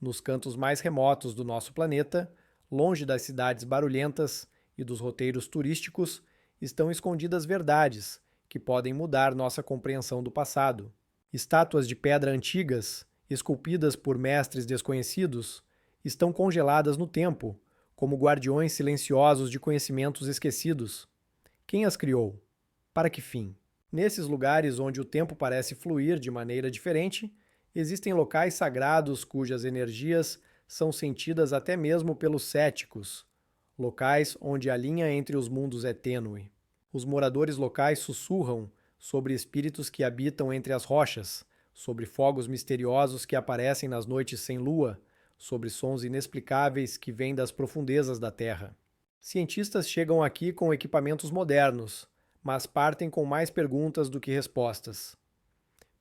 Nos cantos mais remotos do nosso planeta, longe das cidades barulhentas e dos roteiros turísticos, estão escondidas verdades que podem mudar nossa compreensão do passado. Estátuas de pedra antigas, esculpidas por mestres desconhecidos, estão congeladas no tempo, como guardiões silenciosos de conhecimentos esquecidos. Quem as criou? Para que fim? Nesses lugares onde o tempo parece fluir de maneira diferente, existem locais sagrados cujas energias são sentidas até mesmo pelos céticos, locais onde a linha entre os mundos é tênue. Os moradores locais sussurram sobre espíritos que habitam entre as rochas, sobre fogos misteriosos que aparecem nas noites sem lua, sobre sons inexplicáveis que vêm das profundezas da Terra. Cientistas chegam aqui com equipamentos modernos, mas partem com mais perguntas do que respostas.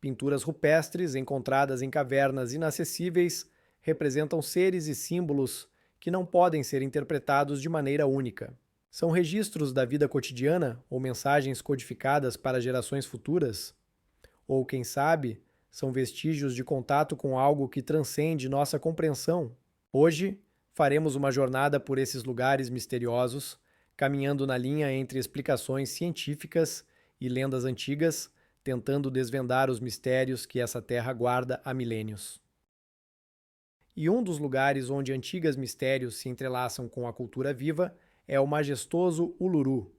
Pinturas rupestres encontradas em cavernas inacessíveis representam seres e símbolos que não podem ser interpretados de maneira única. São registros da vida cotidiana ou mensagens codificadas para gerações futuras? Ou, quem sabe, são vestígios de contato com algo que transcende nossa compreensão? Hoje, faremos uma jornada por esses lugares misteriosos, caminhando na linha entre explicações científicas e lendas antigas, tentando desvendar os mistérios que essa terra guarda há milênios. E um dos lugares onde antigos mistérios se entrelaçam com a cultura viva é o majestoso Uluru,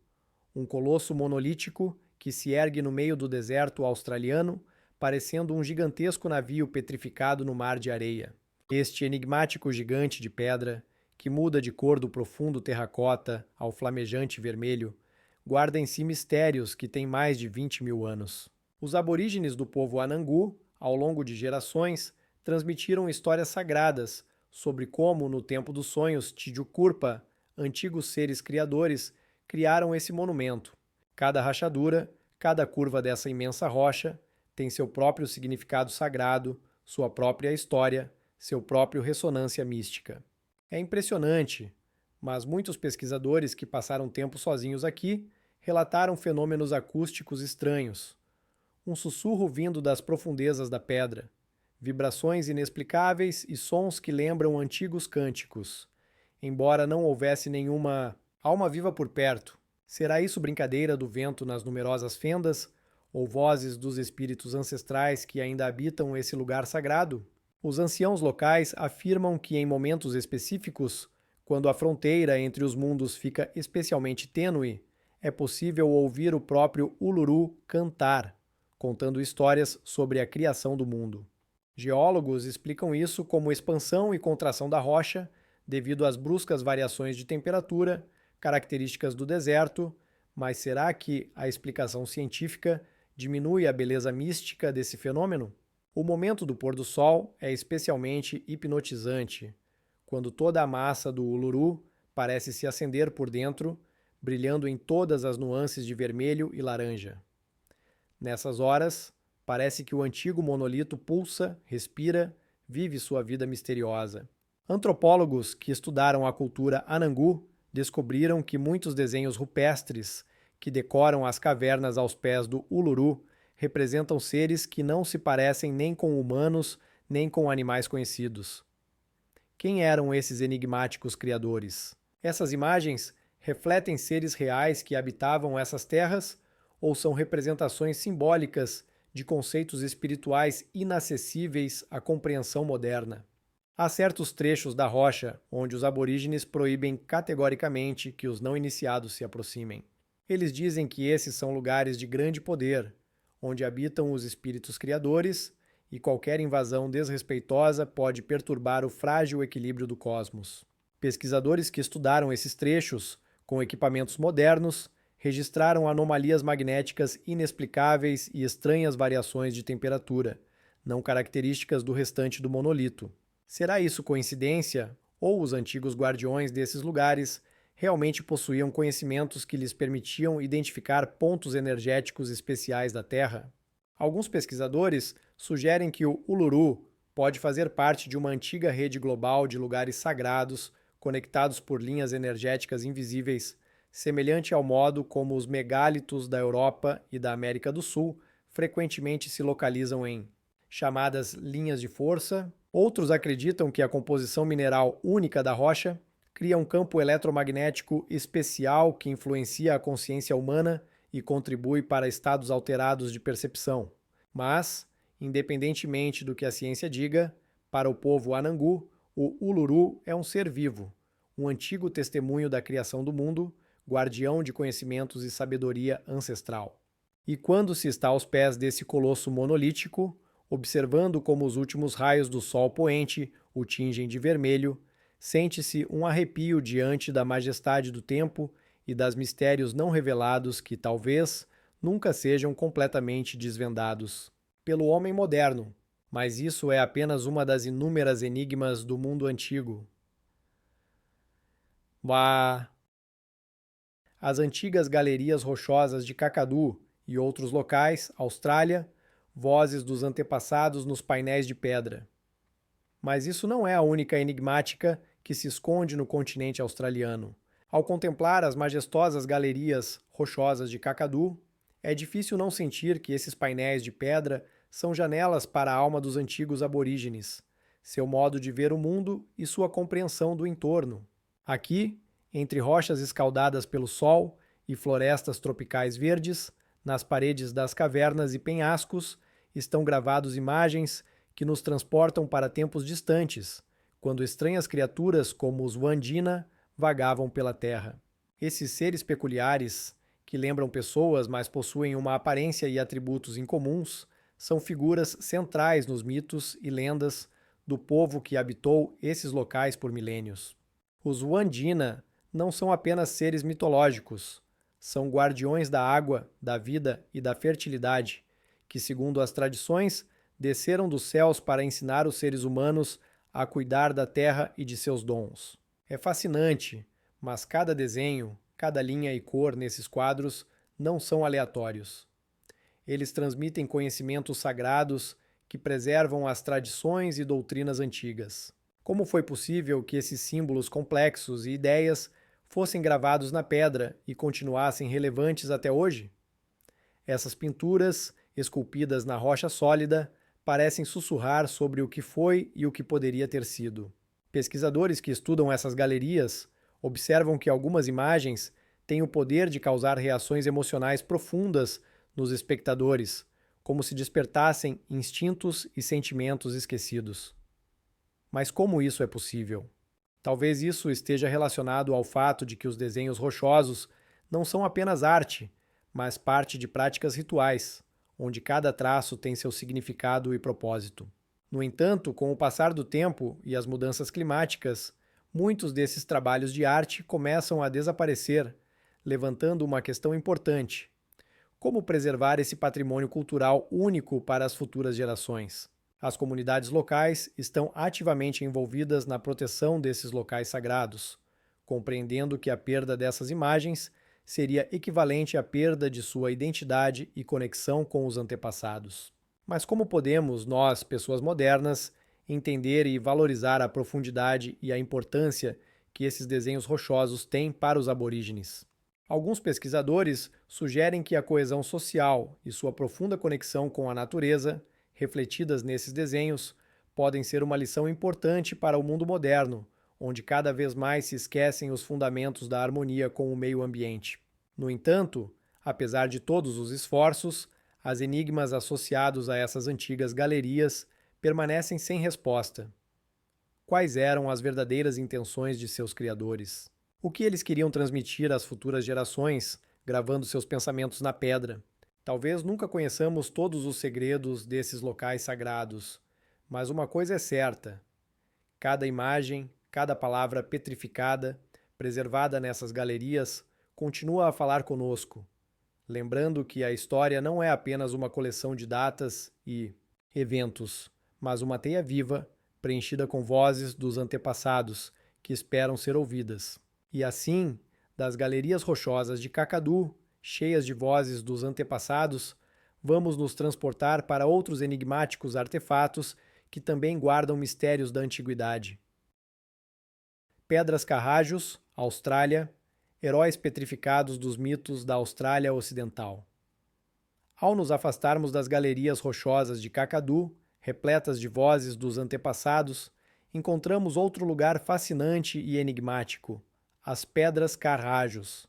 um colosso monolítico que se ergue no meio do deserto australiano, parecendo um gigantesco navio petrificado no mar de areia. Este enigmático gigante de pedra, que muda de cor do profundo terracota ao flamejante vermelho, guarda em si mistérios que têm mais de 20 mil anos. Os aborígenes do povo Anangu, ao longo de gerações, transmitiram histórias sagradas sobre como, no tempo dos sonhos Tijucurpa, antigos seres criadores criaram esse monumento. Cada rachadura, cada curva dessa imensa rocha tem seu próprio significado sagrado, sua própria história, seu próprio ressonância mística. É impressionante, mas muitos pesquisadores que passaram tempo sozinhos aqui relataram fenômenos acústicos estranhos. Um sussurro vindo das profundezas da pedra, vibrações inexplicáveis e sons que lembram antigos cânticos. Embora não houvesse nenhuma alma viva por perto, será isso brincadeira do vento nas numerosas fendas ou vozes dos espíritos ancestrais que ainda habitam esse lugar sagrado? Os anciãos locais afirmam que em momentos específicos, quando a fronteira entre os mundos fica especialmente tênue, é possível ouvir o próprio Uluru cantar, contando histórias sobre a criação do mundo. Geólogos explicam isso como expansão e contração da rocha devido às bruscas variações de temperatura, características do deserto, mas será que a explicação científica diminui a beleza mística desse fenômeno? O momento do pôr do sol é especialmente hipnotizante, quando toda a massa do Uluru parece se acender por dentro, brilhando em todas as nuances de vermelho e laranja. Nessas horas, parece que o antigo monolito pulsa, respira, vive sua vida misteriosa. Antropólogos que estudaram a cultura Anangu descobriram que muitos desenhos rupestres que decoram as cavernas aos pés do Uluru representam seres que não se parecem nem com humanos nem com animais conhecidos. Quem eram esses enigmáticos criadores? Essas imagens refletem seres reais que habitavam essas terras ou são representações simbólicas de conceitos espirituais inacessíveis à compreensão moderna? Há certos trechos da rocha onde os aborígenes proíbem categoricamente que os não iniciados se aproximem. Eles dizem que esses são lugares de grande poder, onde habitam os espíritos criadores, e qualquer invasão desrespeitosa pode perturbar o frágil equilíbrio do cosmos. Pesquisadores que estudaram esses trechos, com equipamentos modernos, registraram anomalias magnéticas inexplicáveis e estranhas variações de temperatura, não características do restante do monolito. Será isso coincidência? Ou os antigos guardiões desses lugares realmente possuíam conhecimentos que lhes permitiam identificar pontos energéticos especiais da Terra? Alguns pesquisadores sugerem que o Uluru pode fazer parte de uma antiga rede global de lugares sagrados conectados por linhas energéticas invisíveis, semelhante ao modo como os megálitos da Europa e da América do Sul frequentemente se localizam em chamadas linhas de força Outros acreditam que a composição mineral única da rocha cria um campo eletromagnético especial que influencia a consciência humana e contribui para estados alterados de percepção. Mas, independentemente do que a ciência diga, para o povo Anangu, o Uluru é um ser vivo, um antigo testemunho da criação do mundo, guardião de conhecimentos e sabedoria ancestral. E quando se está aos pés desse colosso monolítico, observando como os últimos raios do sol poente o tingem de vermelho, sente-se um arrepio diante da majestade do tempo e das mistérios não revelados que, talvez, nunca sejam completamente desvendados pelo homem moderno, mas isso é apenas uma das inúmeras enigmas do mundo antigo. As antigas galerias rochosas de Kakadu e outros locais, Austrália, vozes dos antepassados nos painéis de pedra. Mas isso não é a única enigmática que se esconde no continente australiano. Ao contemplar as majestosas galerias rochosas de Kakadu, é difícil não sentir que esses painéis de pedra são janelas para a alma dos antigos aborígenes, seu modo de ver o mundo e sua compreensão do entorno. Aqui, entre rochas escaldadas pelo sol e florestas tropicais verdes, nas paredes das cavernas e penhascos, estão gravados imagens que nos transportam para tempos distantes, quando estranhas criaturas como os Wandjina vagavam pela terra. Esses seres peculiares, que lembram pessoas, mas possuem uma aparência e atributos incomuns, são figuras centrais nos mitos e lendas do povo que habitou esses locais por milênios. Os Wandjina não são apenas seres mitológicos, são guardiões da água, da vida e da fertilidade, que, segundo as tradições, desceram dos céus para ensinar os seres humanos a cuidar da terra e de seus dons. É fascinante, mas cada desenho, cada linha e cor nesses quadros não são aleatórios. Eles transmitem conhecimentos sagrados que preservam as tradições e doutrinas antigas. Como foi possível que esses símbolos complexos e ideias fossem gravados na pedra e continuassem relevantes até hoje? Essas pinturas, esculpidas na rocha sólida, parecem sussurrar sobre o que foi e o que poderia ter sido. Pesquisadores que estudam essas galerias observam que algumas imagens têm o poder de causar reações emocionais profundas nos espectadores, como se despertassem instintos e sentimentos esquecidos. Mas como isso é possível? Talvez isso esteja relacionado ao fato de que os desenhos rochosos não são apenas arte, mas parte de práticas rituais, onde cada traço tem seu significado e propósito. No entanto, com o passar do tempo e as mudanças climáticas, muitos desses trabalhos de arte começam a desaparecer, levantando uma questão importante: como preservar esse patrimônio cultural único para as futuras gerações? As comunidades locais estão ativamente envolvidas na proteção desses locais sagrados, compreendendo que a perda dessas imagens seria equivalente à perda de sua identidade e conexão com os antepassados. Mas como podemos, nós, pessoas modernas, entender e valorizar a profundidade e a importância que esses desenhos rochosos têm para os aborígenes? Alguns pesquisadores sugerem que a coesão social e sua profunda conexão com a natureza, refletidas nesses desenhos, podem ser uma lição importante para o mundo moderno, onde cada vez mais se esquecem os fundamentos da harmonia com o meio ambiente. No entanto, apesar de todos os esforços, as enigmas associados a essas antigas galerias permanecem sem resposta. Quais eram as verdadeiras intenções de seus criadores? O que eles queriam transmitir às futuras gerações, gravando seus pensamentos na pedra? Talvez nunca conheçamos todos os segredos desses locais sagrados, mas uma coisa é certa: cada imagem, cada palavra petrificada, preservada nessas galerias, continua a falar conosco, lembrando que a história não é apenas uma coleção de datas e eventos, mas uma teia viva, preenchida com vozes dos antepassados que esperam ser ouvidas. E assim, das galerias rochosas de Kakadu, cheias de vozes dos antepassados, vamos nos transportar para outros enigmáticos artefatos que também guardam mistérios da antiguidade. Pedras Carrajos, Austrália, heróis petrificados dos mitos da Austrália Ocidental. Ao nos afastarmos das galerias rochosas de Kakadu, repletas de vozes dos antepassados, encontramos outro lugar fascinante e enigmático: as Pedras Carrajos.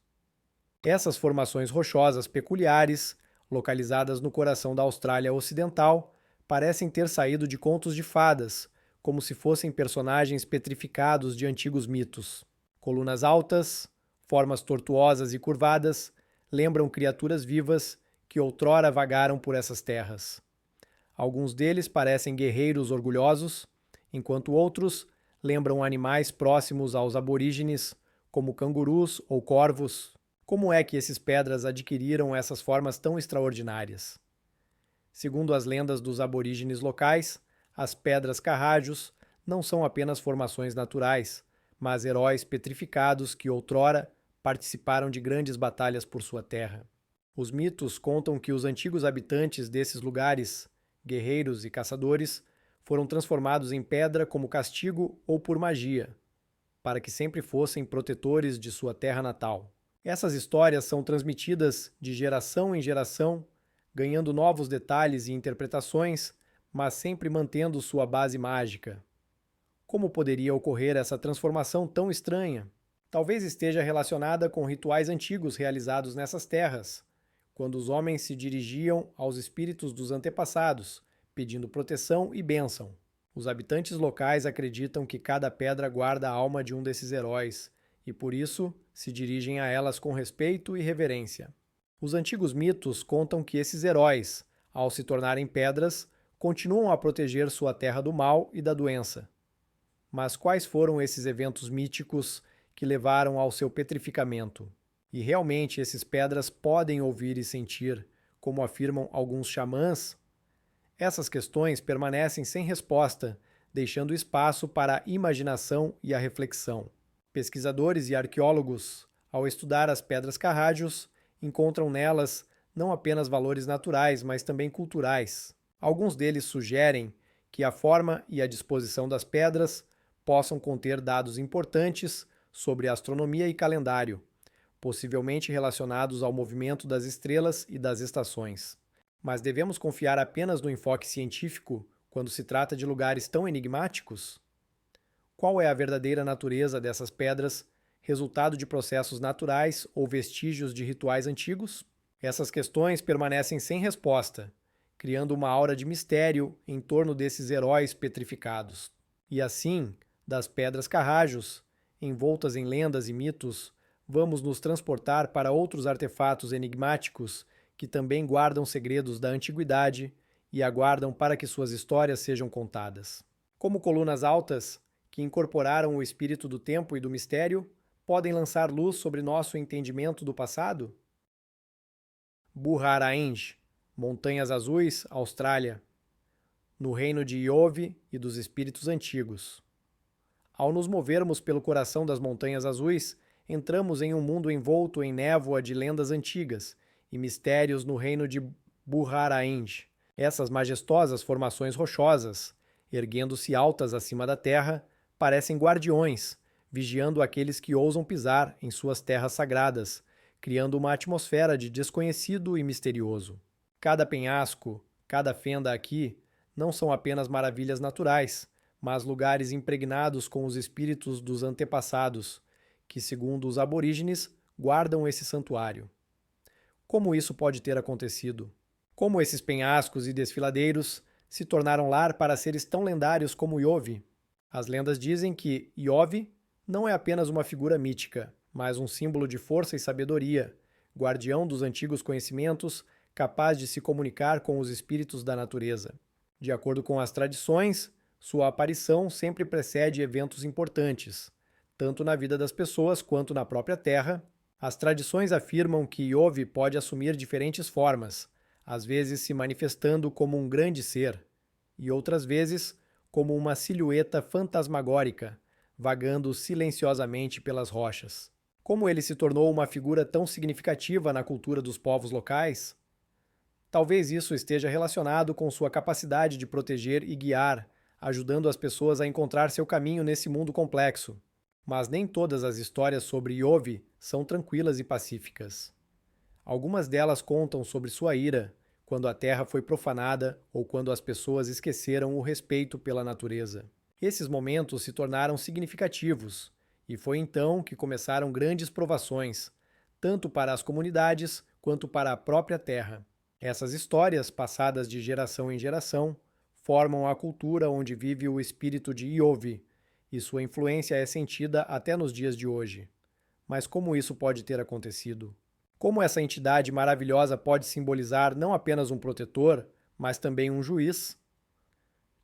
Essas formações rochosas peculiares, localizadas no coração da Austrália Ocidental, parecem ter saído de contos de fadas, como se fossem personagens petrificados de antigos mitos. Colunas altas, formas tortuosas e curvadas, lembram criaturas vivas que outrora vagaram por essas terras. Alguns deles parecem guerreiros orgulhosos, enquanto outros lembram animais próximos aos aborígenes, como cangurus ou corvos. Como é que esses pedras adquiriram essas formas tão extraordinárias? Segundo as lendas dos aborígenes locais, as pedras carrajos não são apenas formações naturais, mas heróis petrificados que outrora participaram de grandes batalhas por sua terra. Os mitos contam que os antigos habitantes desses lugares, guerreiros e caçadores, foram transformados em pedra como castigo ou por magia, para que sempre fossem protetores de sua terra natal. Essas histórias são transmitidas de geração em geração, ganhando novos detalhes e interpretações, mas sempre mantendo sua base mágica. Como poderia ocorrer essa transformação tão estranha? Talvez esteja relacionada com rituais antigos realizados nessas terras, quando os homens se dirigiam aos espíritos dos antepassados, pedindo proteção e bênção. Os habitantes locais acreditam que cada pedra guarda a alma de um desses heróis, e por isso se dirigem a elas com respeito e reverência. Os antigos mitos contam que esses heróis, ao se tornarem pedras, continuam a proteger sua terra do mal e da doença. Mas quais foram esses eventos míticos que levaram ao seu petrificamento? E realmente esses pedras podem ouvir e sentir, como afirmam alguns xamãs? Essas questões permanecem sem resposta, deixando espaço para a imaginação e a reflexão. Pesquisadores e arqueólogos, ao estudar as pedras carrajos, encontram nelas não apenas valores naturais, mas também culturais. Alguns deles sugerem que a forma e a disposição das pedras possam conter dados importantes sobre astronomia e calendário, possivelmente relacionados ao movimento das estrelas e das estações. Mas devemos confiar apenas no enfoque científico quando se trata de lugares tão enigmáticos? Qual é a verdadeira natureza dessas pedras, resultado de processos naturais ou vestígios de rituais antigos? Essas questões permanecem sem resposta, criando uma aura de mistério em torno desses heróis petrificados. E assim, das pedras carrajos, envoltas em lendas e mitos, vamos nos transportar para outros artefatos enigmáticos que também guardam segredos da antiguidade e aguardam para que suas histórias sejam contadas. Como colunas altas, que incorporaram o espírito do tempo e do mistério, podem lançar luz sobre nosso entendimento do passado? Burharaeng, Montanhas Azuis, Austrália, no reino de Iove e dos espíritos antigos. Ao nos movermos pelo coração das Montanhas Azuis, entramos em um mundo envolto em névoa de lendas antigas e mistérios no reino de Burharaeng. Essas majestosas formações rochosas, erguendo-se altas acima da terra, parecem guardiões, vigiando aqueles que ousam pisar em suas terras sagradas, criando uma atmosfera de desconhecido e misterioso. Cada penhasco, cada fenda aqui, não são apenas maravilhas naturais, mas lugares impregnados com os espíritos dos antepassados, que, segundo os aborígenes, guardam esse santuário. Como isso pode ter acontecido? Como esses penhascos e desfiladeiros se tornaram lar para seres tão lendários como Iove? As lendas dizem que Iove não é apenas uma figura mítica, mas um símbolo de força e sabedoria, guardião dos antigos conhecimentos, capaz de se comunicar com os espíritos da natureza. De acordo com as tradições, sua aparição sempre precede eventos importantes, tanto na vida das pessoas quanto na própria Terra. As tradições afirmam que Iove pode assumir diferentes formas, às vezes se manifestando como um grande ser, e outras vezes como uma silhueta fantasmagórica, vagando silenciosamente pelas rochas. Como ele se tornou uma figura tão significativa na cultura dos povos locais? Talvez isso esteja relacionado com sua capacidade de proteger e guiar, ajudando as pessoas a encontrar seu caminho nesse mundo complexo. Mas nem todas as histórias sobre Iove são tranquilas e pacíficas. Algumas delas contam sobre sua ira, quando a terra foi profanada ou quando as pessoas esqueceram o respeito pela natureza. Esses momentos se tornaram significativos, e foi então que começaram grandes provações, tanto para as comunidades quanto para a própria terra. Essas histórias, passadas de geração em geração, formam a cultura onde vive o espírito de Iovi, e sua influência é sentida até nos dias de hoje. Mas como isso pode ter acontecido? Como essa entidade maravilhosa pode simbolizar não apenas um protetor, mas também um juiz?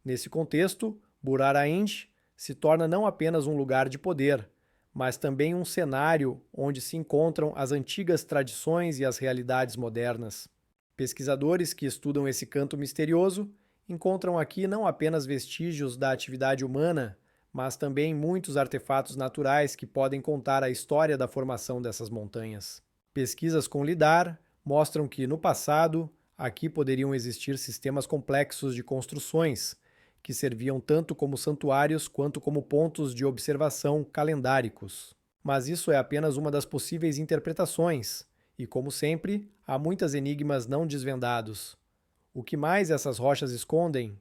Nesse contexto, Buraraend se torna não apenas um lugar de poder, mas também um cenário onde se encontram as antigas tradições e as realidades modernas. Pesquisadores que estudam esse canto misterioso encontram aqui não apenas vestígios da atividade humana, mas também muitos artefatos naturais que podem contar a história da formação dessas montanhas. Pesquisas com lidar mostram que, no passado, aqui poderiam existir sistemas complexos de construções, que serviam tanto como santuários quanto como pontos de observação calendáricos. Mas isso é apenas uma das possíveis interpretações, e, como sempre, há muitos enigmas não desvendados. O que mais essas rochas escondem?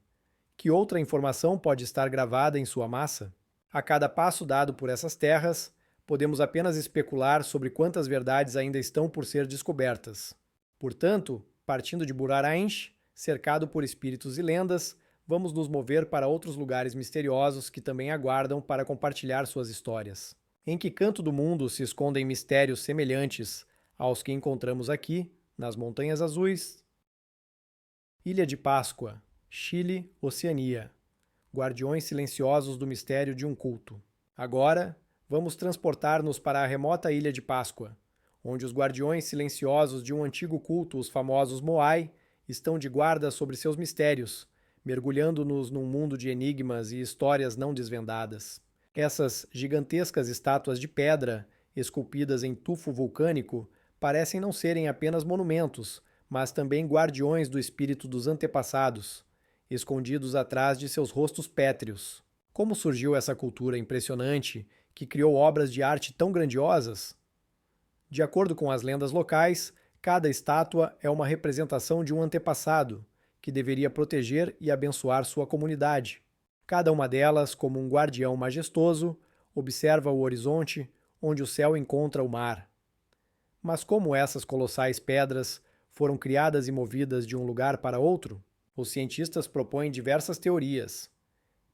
Que outra informação pode estar gravada em sua massa? A cada passo dado por essas terras, podemos apenas especular sobre quantas verdades ainda estão por ser descobertas. Portanto, partindo de Buraraend, cercado por espíritos e lendas, vamos nos mover para outros lugares misteriosos que também aguardam para compartilhar suas histórias. Em que canto do mundo se escondem mistérios semelhantes aos que encontramos aqui, nas Montanhas Azuis? Ilha de Páscoa, Chile, Oceania. Guardiões silenciosos do mistério de um culto. Agora, vamos transportar-nos para a remota Ilha de Páscoa, onde os guardiões silenciosos de um antigo culto, os famosos Moai, estão de guarda sobre seus mistérios, mergulhando-nos num mundo de enigmas e histórias não desvendadas. Essas gigantescas estátuas de pedra, esculpidas em tufo vulcânico, parecem não serem apenas monumentos, mas também guardiões do espírito dos antepassados, escondidos atrás de seus rostos pétreos. Como surgiu essa cultura impressionante que criou obras de arte tão grandiosas? De acordo com as lendas locais, cada estátua é uma representação de um antepassado, que deveria proteger e abençoar sua comunidade. Cada uma delas, como um guardião majestoso, observa o horizonte onde o céu encontra o mar. Mas como essas colossais pedras foram criadas e movidas de um lugar para outro? Os cientistas propõem diversas teorias,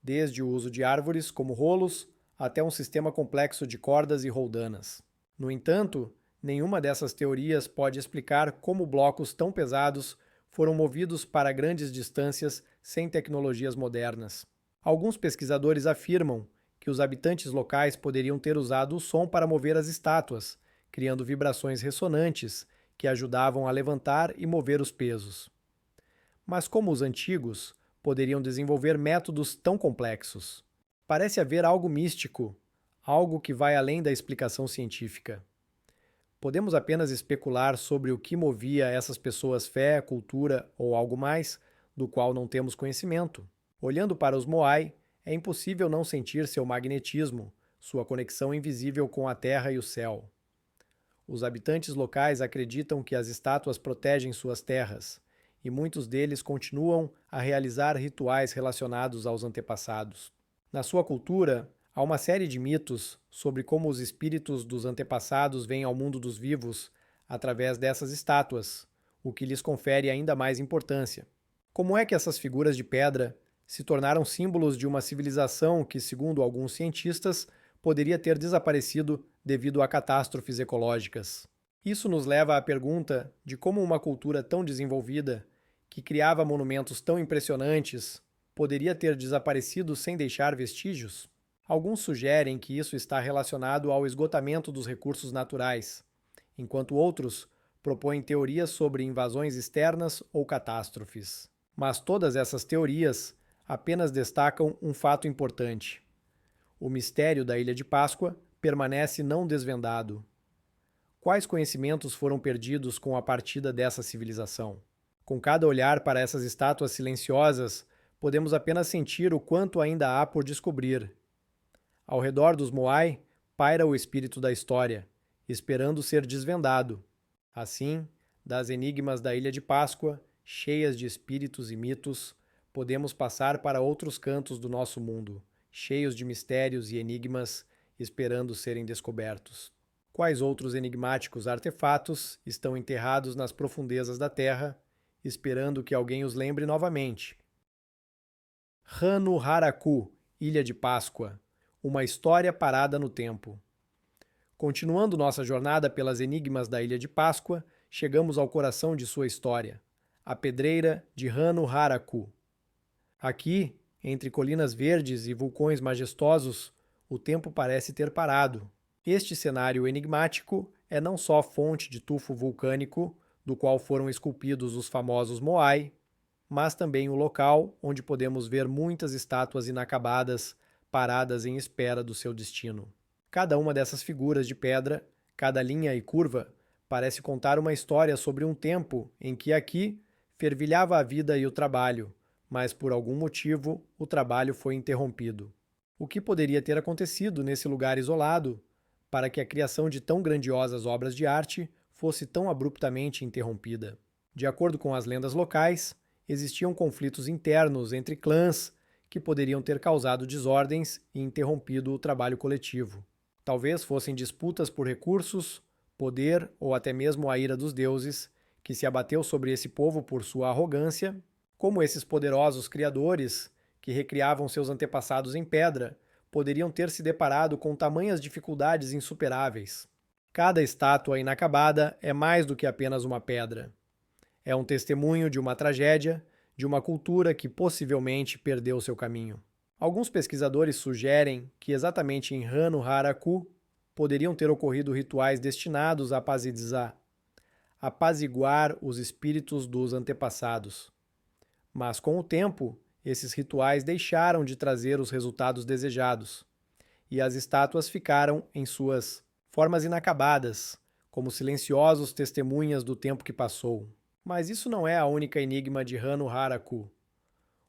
desde o uso de árvores como rolos até um sistema complexo de cordas e roldanas. No entanto, nenhuma dessas teorias pode explicar como blocos tão pesados foram movidos para grandes distâncias sem tecnologias modernas. Alguns pesquisadores afirmam que os habitantes locais poderiam ter usado o som para mover as estátuas, criando vibrações ressonantes que ajudavam a levantar e mover os pesos. Mas como os antigos poderiam desenvolver métodos tão complexos? Parece haver algo místico, algo que vai além da explicação científica. Podemos apenas especular sobre o que movia essas pessoas, fé, cultura ou algo mais, do qual não temos conhecimento. Olhando para os Moai, é impossível não sentir seu magnetismo, sua conexão invisível com a terra e o céu. Os habitantes locais acreditam que as estátuas protegem suas terras, e muitos deles continuam a realizar rituais relacionados aos antepassados. Na sua cultura, há uma série de mitos sobre como os espíritos dos antepassados vêm ao mundo dos vivos através dessas estátuas, o que lhes confere ainda mais importância. Como é que essas figuras de pedra se tornaram símbolos de uma civilização que, segundo alguns cientistas, poderia ter desaparecido devido a catástrofes ecológicas? Isso nos leva à pergunta de como uma cultura tão desenvolvida, que criava monumentos tão impressionantes, poderia ter desaparecido sem deixar vestígios? Alguns sugerem que isso está relacionado ao esgotamento dos recursos naturais, enquanto outros propõem teorias sobre invasões externas ou catástrofes. Mas todas essas teorias apenas destacam um fato importante. O mistério da Ilha de Páscoa permanece não desvendado. Quais conhecimentos foram perdidos com a partida dessa civilização? Com cada olhar para essas estátuas silenciosas, podemos apenas sentir o quanto ainda há por descobrir. Ao redor dos Moai, paira o espírito da história, esperando ser desvendado. Assim, das enigmas da Ilha de Páscoa cheias de espíritos e mitos, podemos passar para outros cantos do nosso mundo, cheios de mistérios e enigmas, esperando serem descobertos. Quais outros enigmáticos artefatos estão enterrados nas profundezas da Terra, esperando que alguém os lembre novamente? Rano Haraku, Ilha de Páscoa, uma história parada no tempo. Continuando nossa jornada pelas enigmas da Ilha de Páscoa, chegamos ao coração de sua história, a pedreira de Rano Haraku. Aqui, entre colinas verdes e vulcões majestosos, o tempo parece ter parado. Este cenário enigmático é não só fonte de tufo vulcânico, do qual foram esculpidos os famosos Moai, mas também o local onde podemos ver muitas estátuas inacabadas paradas em espera do seu destino. Cada uma dessas figuras de pedra, cada linha e curva, parece contar uma história sobre um tempo em que aqui fervilhava a vida e o trabalho, mas por algum motivo o trabalho foi interrompido. O que poderia ter acontecido nesse lugar isolado para que a criação de tão grandiosas obras de arte fosse tão abruptamente interrompida? De acordo com as lendas locais, existiam conflitos internos entre clãs que poderiam ter causado desordens e interrompido o trabalho coletivo. Talvez fossem disputas por recursos, poder ou até mesmo a ira dos deuses, que se abateu sobre esse povo por sua arrogância, como esses poderosos criadores, que recriavam seus antepassados em pedra, poderiam ter se deparado com tamanhas dificuldades insuperáveis. Cada estátua inacabada é mais do que apenas uma pedra. É um testemunho de uma tragédia, de uma cultura que possivelmente perdeu seu caminho. Alguns pesquisadores sugerem que exatamente em Rano Haraku poderiam ter ocorrido rituais destinados a apaziguar os espíritos dos antepassados. Mas com o tempo, esses rituais deixaram de trazer os resultados desejados, e as estátuas ficaram em suas formas inacabadas, como silenciosos testemunhas do tempo que passou. Mas isso não é a única enigma de Rano Haraku.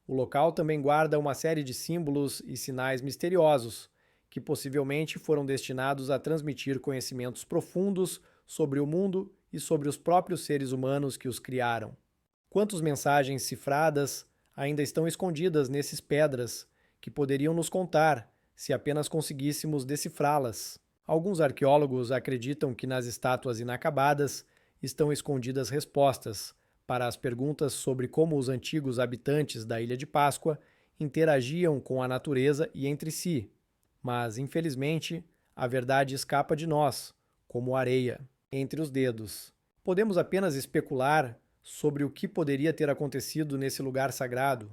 O local também guarda uma série de símbolos e sinais misteriosos, que possivelmente foram destinados a transmitir conhecimentos profundos sobre o mundo e sobre os próprios seres humanos que os criaram. Quantas mensagens cifradas ainda estão escondidas nesses pedras que poderiam nos contar se apenas conseguíssemos decifrá-las? Alguns arqueólogos acreditam que nas estátuas inacabadas estão escondidas respostas para as perguntas sobre como os antigos habitantes da Ilha de Páscoa interagiam com a natureza e entre si. Mas, infelizmente, a verdade escapa de nós, como areia, entre os dedos. Podemos apenas especular sobre o que poderia ter acontecido nesse lugar sagrado.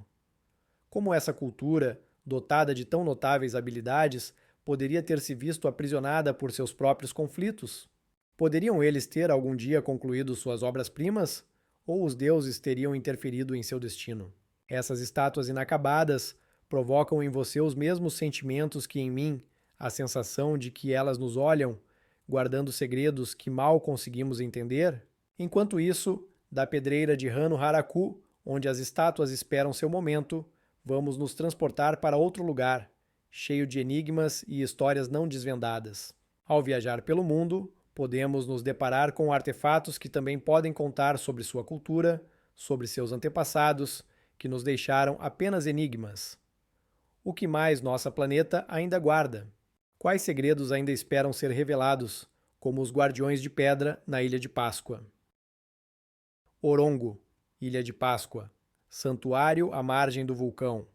Como essa cultura, dotada de tão notáveis habilidades, poderia ter se visto aprisionada por seus próprios conflitos? Poderiam eles ter algum dia concluído suas obras-primas? Ou os deuses teriam interferido em seu destino? Essas estátuas inacabadas provocam em você os mesmos sentimentos que em mim, a sensação de que elas nos olham, guardando segredos que mal conseguimos entender? Enquanto isso, da pedreira de Rano Haraku, onde as estátuas esperam seu momento, vamos nos transportar para outro lugar, cheio de enigmas e histórias não desvendadas. Ao viajar pelo mundo, podemos nos deparar com artefatos que também podem contar sobre sua cultura, sobre seus antepassados, que nos deixaram apenas enigmas. O que mais nossa planeta ainda guarda? Quais segredos ainda esperam ser revelados, como os guardiões de pedra na Ilha de Páscoa? Orongo, Ilha de Páscoa, santuário à margem do vulcão.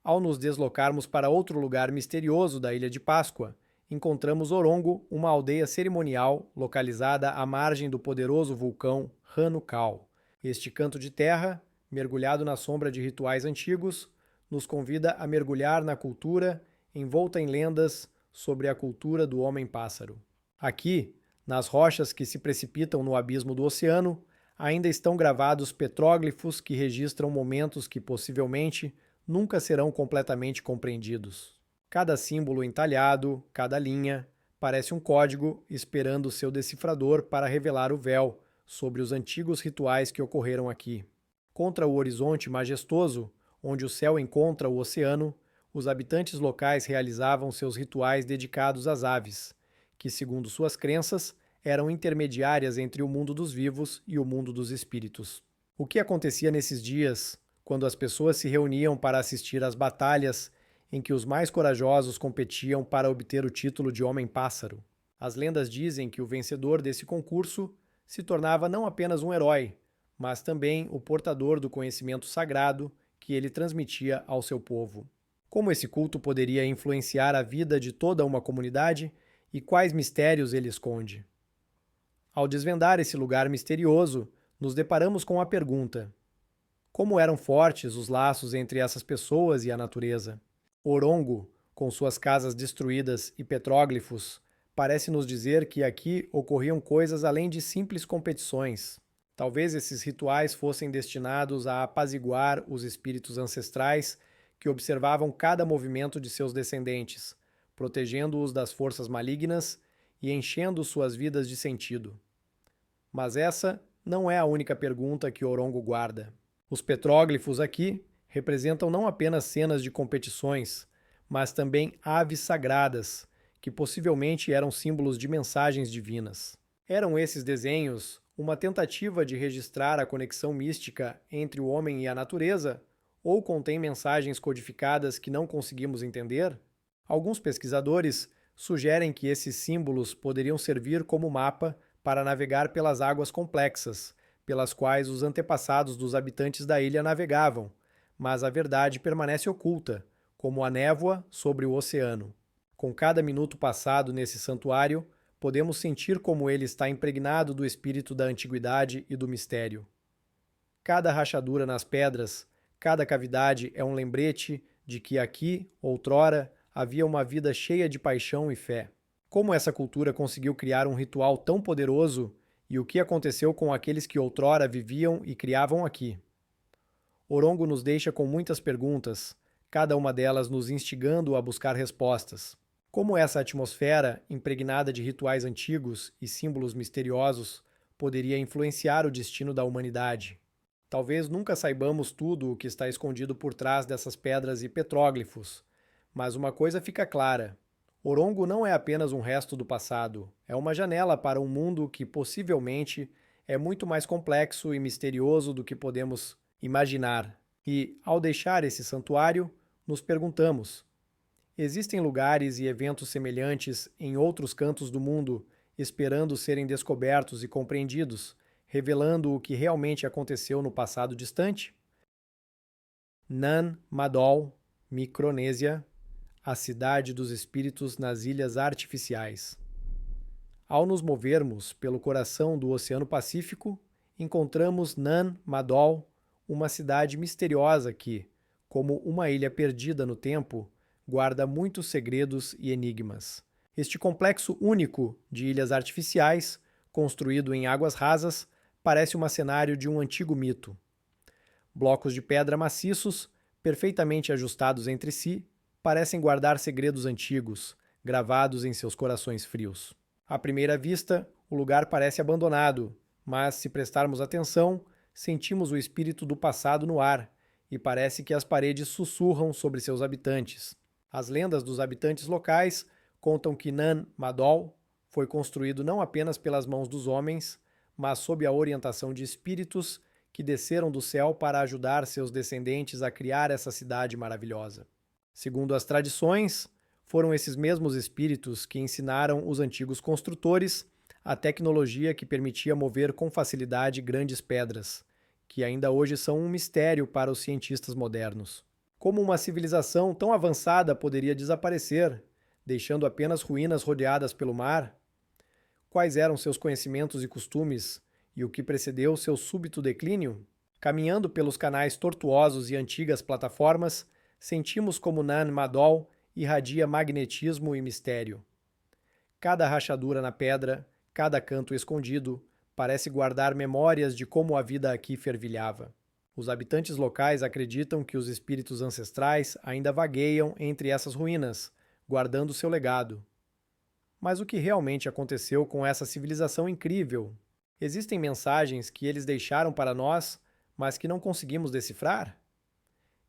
Ao nos deslocarmos para outro lugar misterioso da Ilha de Páscoa, encontramos Orongo, uma aldeia cerimonial localizada à margem do poderoso vulcão Rano Kau. Este canto de terra, mergulhado na sombra de rituais antigos, nos convida a mergulhar na cultura envolta em lendas sobre a cultura do homem-pássaro. Aqui, nas rochas que se precipitam no abismo do oceano, ainda estão gravados petróglifos que registram momentos que possivelmente nunca serão completamente compreendidos. Cada símbolo entalhado, cada linha, parece um código esperando seu decifrador para revelar o véu sobre os antigos rituais que ocorreram aqui. Contra o horizonte majestoso, onde o céu encontra o oceano, os habitantes locais realizavam seus rituais dedicados às aves, que, segundo suas crenças, eram intermediárias entre o mundo dos vivos e o mundo dos espíritos. O que acontecia nesses dias, quando as pessoas se reuniam para assistir às batalhas em que os mais corajosos competiam para obter o título de Homem-Pássaro? As lendas dizem que o vencedor desse concurso se tornava não apenas um herói, mas também o portador do conhecimento sagrado que ele transmitia ao seu povo. Como esse culto poderia influenciar a vida de toda uma comunidade e quais mistérios ele esconde? Ao desvendar esse lugar misterioso, nos deparamos com a pergunta: como eram fortes os laços entre essas pessoas e a natureza? Orongo, com suas casas destruídas e petróglifos, parece nos dizer que aqui ocorriam coisas além de simples competições. Talvez esses rituais fossem destinados a apaziguar os espíritos ancestrais que observavam cada movimento de seus descendentes, protegendo-os das forças malignas e enchendo suas vidas de sentido. Mas essa não é a única pergunta que Orongo guarda. Os petróglifos aqui representam não apenas cenas de competições, mas também aves sagradas, que possivelmente eram símbolos de mensagens divinas. Eram esses desenhos uma tentativa de registrar a conexão mística entre o homem e a natureza, ou contém mensagens codificadas que não conseguimos entender? Alguns pesquisadores sugerem que esses símbolos poderiam servir como mapa para navegar pelas águas complexas, pelas quais os antepassados dos habitantes da ilha navegavam, mas a verdade permanece oculta, como a névoa sobre o oceano. Com cada minuto passado nesse santuário, podemos sentir como ele está impregnado do espírito da antiguidade e do mistério. Cada rachadura nas pedras, cada cavidade é um lembrete de que aqui, outrora, havia uma vida cheia de paixão e fé. Como essa cultura conseguiu criar um ritual tão poderoso e o que aconteceu com aqueles que outrora viviam e criavam aqui? Orongo nos deixa com muitas perguntas, cada uma delas nos instigando a buscar respostas. Como essa atmosfera, impregnada de rituais antigos e símbolos misteriosos, poderia influenciar o destino da humanidade? Talvez nunca saibamos tudo o que está escondido por trás dessas pedras e petróglifos, mas uma coisa fica clara: Orongo não é apenas um resto do passado, é uma janela para um mundo que possivelmente é muito mais complexo e misterioso do que podemos imaginar. E, ao deixar esse santuário, nos perguntamos: existem lugares e eventos semelhantes em outros cantos do mundo, esperando serem descobertos e compreendidos, revelando o que realmente aconteceu no passado distante? Nan Madol, Micronésia, a cidade dos espíritos nas ilhas artificiais. Ao nos movermos pelo coração do Oceano Pacífico, encontramos Nan Madol, uma cidade misteriosa que, como uma ilha perdida no tempo, guarda muitos segredos e enigmas. Este complexo único de ilhas artificiais, construído em águas rasas, parece um cenário de um antigo mito. Blocos de pedra maciços, perfeitamente ajustados entre si, parecem guardar segredos antigos, gravados em seus corações frios. À primeira vista, o lugar parece abandonado, mas, se prestarmos atenção, sentimos o espírito do passado no ar, e parece que as paredes sussurram sobre seus habitantes. As lendas dos habitantes locais contam que Nan Madol foi construído não apenas pelas mãos dos homens, mas sob a orientação de espíritos que desceram do céu para ajudar seus descendentes a criar essa cidade maravilhosa. Segundo as tradições, foram esses mesmos espíritos que ensinaram os antigos construtores a tecnologia que permitia mover com facilidade grandes pedras, que ainda hoje são um mistério para os cientistas modernos. Como uma civilização tão avançada poderia desaparecer, deixando apenas ruínas rodeadas pelo mar? Quais eram seus conhecimentos e costumes, e o que precedeu seu súbito declínio? Caminhando pelos canais tortuosos e antigas plataformas, sentimos como Nan Madol irradia magnetismo e mistério. Cada rachadura na pedra, cada canto escondido, parece guardar memórias de como a vida aqui fervilhava. Os habitantes locais acreditam que os espíritos ancestrais ainda vagueiam entre essas ruínas, guardando seu legado. Mas o que realmente aconteceu com essa civilização incrível? Existem mensagens que eles deixaram para nós, mas que não conseguimos decifrar?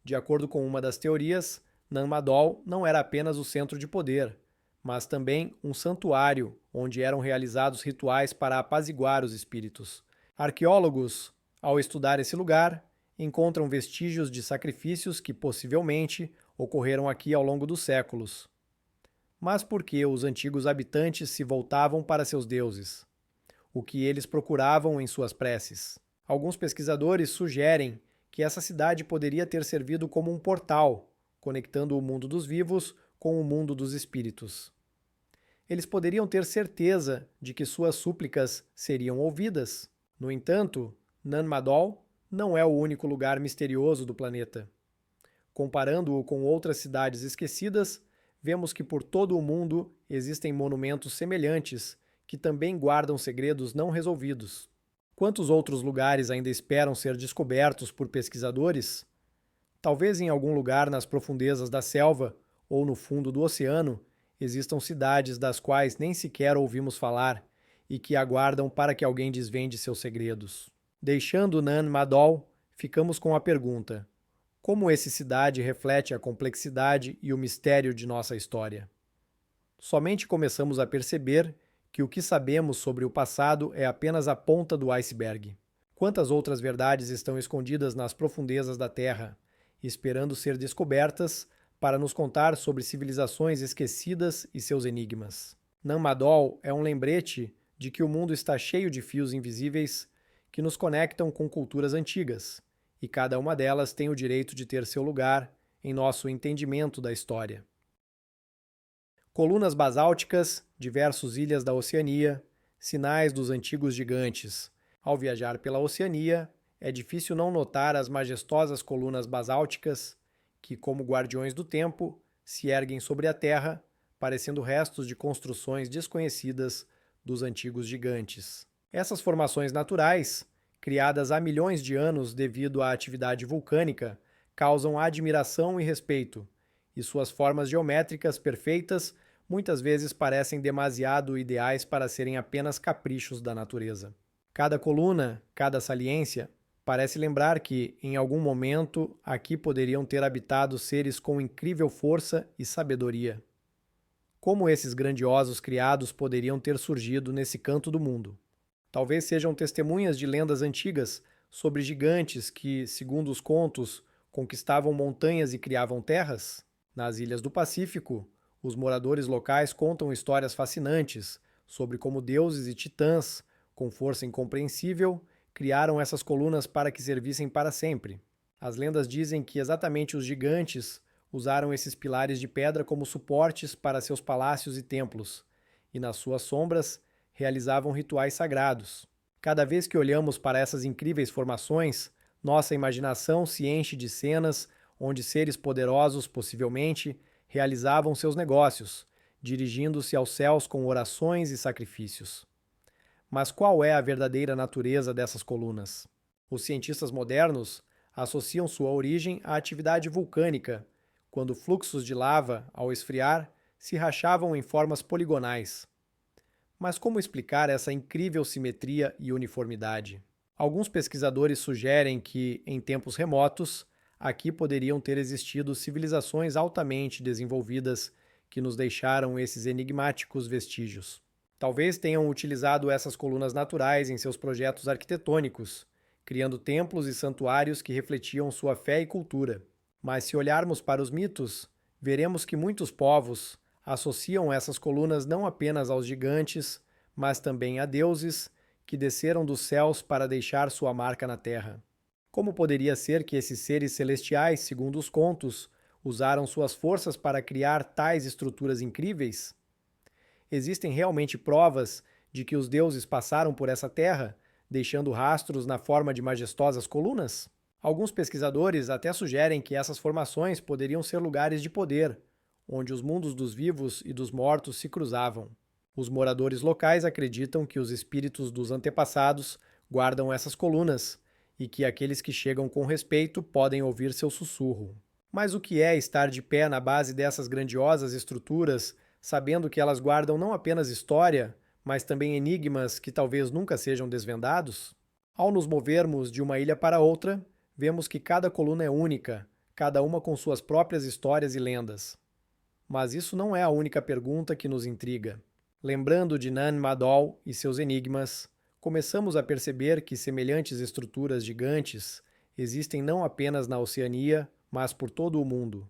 De acordo com uma das teorias, Nan Madol não era apenas o centro de poder, mas também um santuário onde eram realizados rituais para apaziguar os espíritos. Arqueólogos, ao estudar esse lugar, encontram vestígios de sacrifícios que possivelmente ocorreram aqui ao longo dos séculos. Mas por que os antigos habitantes se voltavam para seus deuses? O que eles procuravam em suas preces? Alguns pesquisadores sugerem que essa cidade poderia ter servido como um portal, conectando o mundo dos vivos com o mundo dos espíritos. Eles poderiam ter certeza de que suas súplicas seriam ouvidas. No entanto, Nan Madol não é o único lugar misterioso do planeta. Comparando-o com outras cidades esquecidas, vemos que por todo o mundo existem monumentos semelhantes que também guardam segredos não resolvidos. Quantos outros lugares ainda esperam ser descobertos por pesquisadores? Talvez em algum lugar nas profundezas da selva ou no fundo do oceano existam cidades das quais nem sequer ouvimos falar e que aguardam para que alguém desvende seus segredos. Deixando Nan Madol, ficamos com a pergunta: como essa cidade reflete a complexidade e o mistério de nossa história? Somente começamos a perceber que o que sabemos sobre o passado é apenas a ponta do iceberg. Quantas outras verdades estão escondidas nas profundezas da Terra, esperando ser descobertas para nos contar sobre civilizações esquecidas e seus enigmas? Nan Madol é um lembrete de que o mundo está cheio de fios invisíveis que nos conectam com culturas antigas, e cada uma delas tem o direito de ter seu lugar em nosso entendimento da história. Colunas basálticas, diversas ilhas da Oceania, sinais dos antigos gigantes. Ao viajar pela Oceania, é difícil não notar as majestosas colunas basálticas que, como guardiões do tempo, se erguem sobre a Terra, parecendo restos de construções desconhecidas dos antigos gigantes. Essas formações naturais, criadas há milhões de anos devido à atividade vulcânica, causam admiração e respeito, e suas formas geométricas perfeitas muitas vezes parecem demasiado ideais para serem apenas caprichos da natureza. Cada coluna, cada saliência, parece lembrar que, em algum momento, aqui poderiam ter habitado seres com incrível força e sabedoria. Como esses grandiosos criados poderiam ter surgido nesse canto do mundo? Talvez sejam testemunhas de lendas antigas sobre gigantes que, segundo os contos, conquistavam montanhas e criavam terras? Nas ilhas do Pacífico, os moradores locais contam histórias fascinantes sobre como deuses e titãs, com força incompreensível, criaram essas colunas para que servissem para sempre. As lendas dizem que exatamente os gigantes usaram esses pilares de pedra como suportes para seus palácios e templos, e nas suas sombras realizavam rituais sagrados. Cada vez que olhamos para essas incríveis formações, nossa imaginação se enche de cenas onde seres poderosos, possivelmente, realizavam seus negócios, dirigindo-se aos céus com orações e sacrifícios. Mas qual é a verdadeira natureza dessas colunas? Os cientistas modernos associam sua origem à atividade vulcânica, quando fluxos de lava, ao esfriar, se rachavam em formas poligonais. Mas como explicar essa incrível simetria e uniformidade? Alguns pesquisadores sugerem que, em tempos remotos, aqui poderiam ter existido civilizações altamente desenvolvidas que nos deixaram esses enigmáticos vestígios. Talvez tenham utilizado essas colunas naturais em seus projetos arquitetônicos, criando templos e santuários que refletiam sua fé e cultura. Mas se olharmos para os mitos, veremos que muitos povos associam essas colunas não apenas aos gigantes, mas também a deuses que desceram dos céus para deixar sua marca na terra. Como poderia ser que esses seres celestiais, segundo os contos, usaram suas forças para criar tais estruturas incríveis? Existem realmente provas de que os deuses passaram por essa terra, deixando rastros na forma de majestosas colunas? Alguns pesquisadores até sugerem que essas formações poderiam ser lugares de poder, onde os mundos dos vivos e dos mortos se cruzavam. Os moradores locais acreditam que os espíritos dos antepassados guardam essas colunas e que aqueles que chegam com respeito podem ouvir seu sussurro. Mas o que é estar de pé na base dessas grandiosas estruturas, sabendo que elas guardam não apenas história, mas também enigmas que talvez nunca sejam desvendados? Ao nos movermos de uma ilha para outra, vemos que cada coluna é única, cada uma com suas próprias histórias e lendas. Mas isso não é a única pergunta que nos intriga. Lembrando de Nan Madol e seus enigmas, começamos a perceber que semelhantes estruturas gigantes existem não apenas na Oceania, mas por todo o mundo.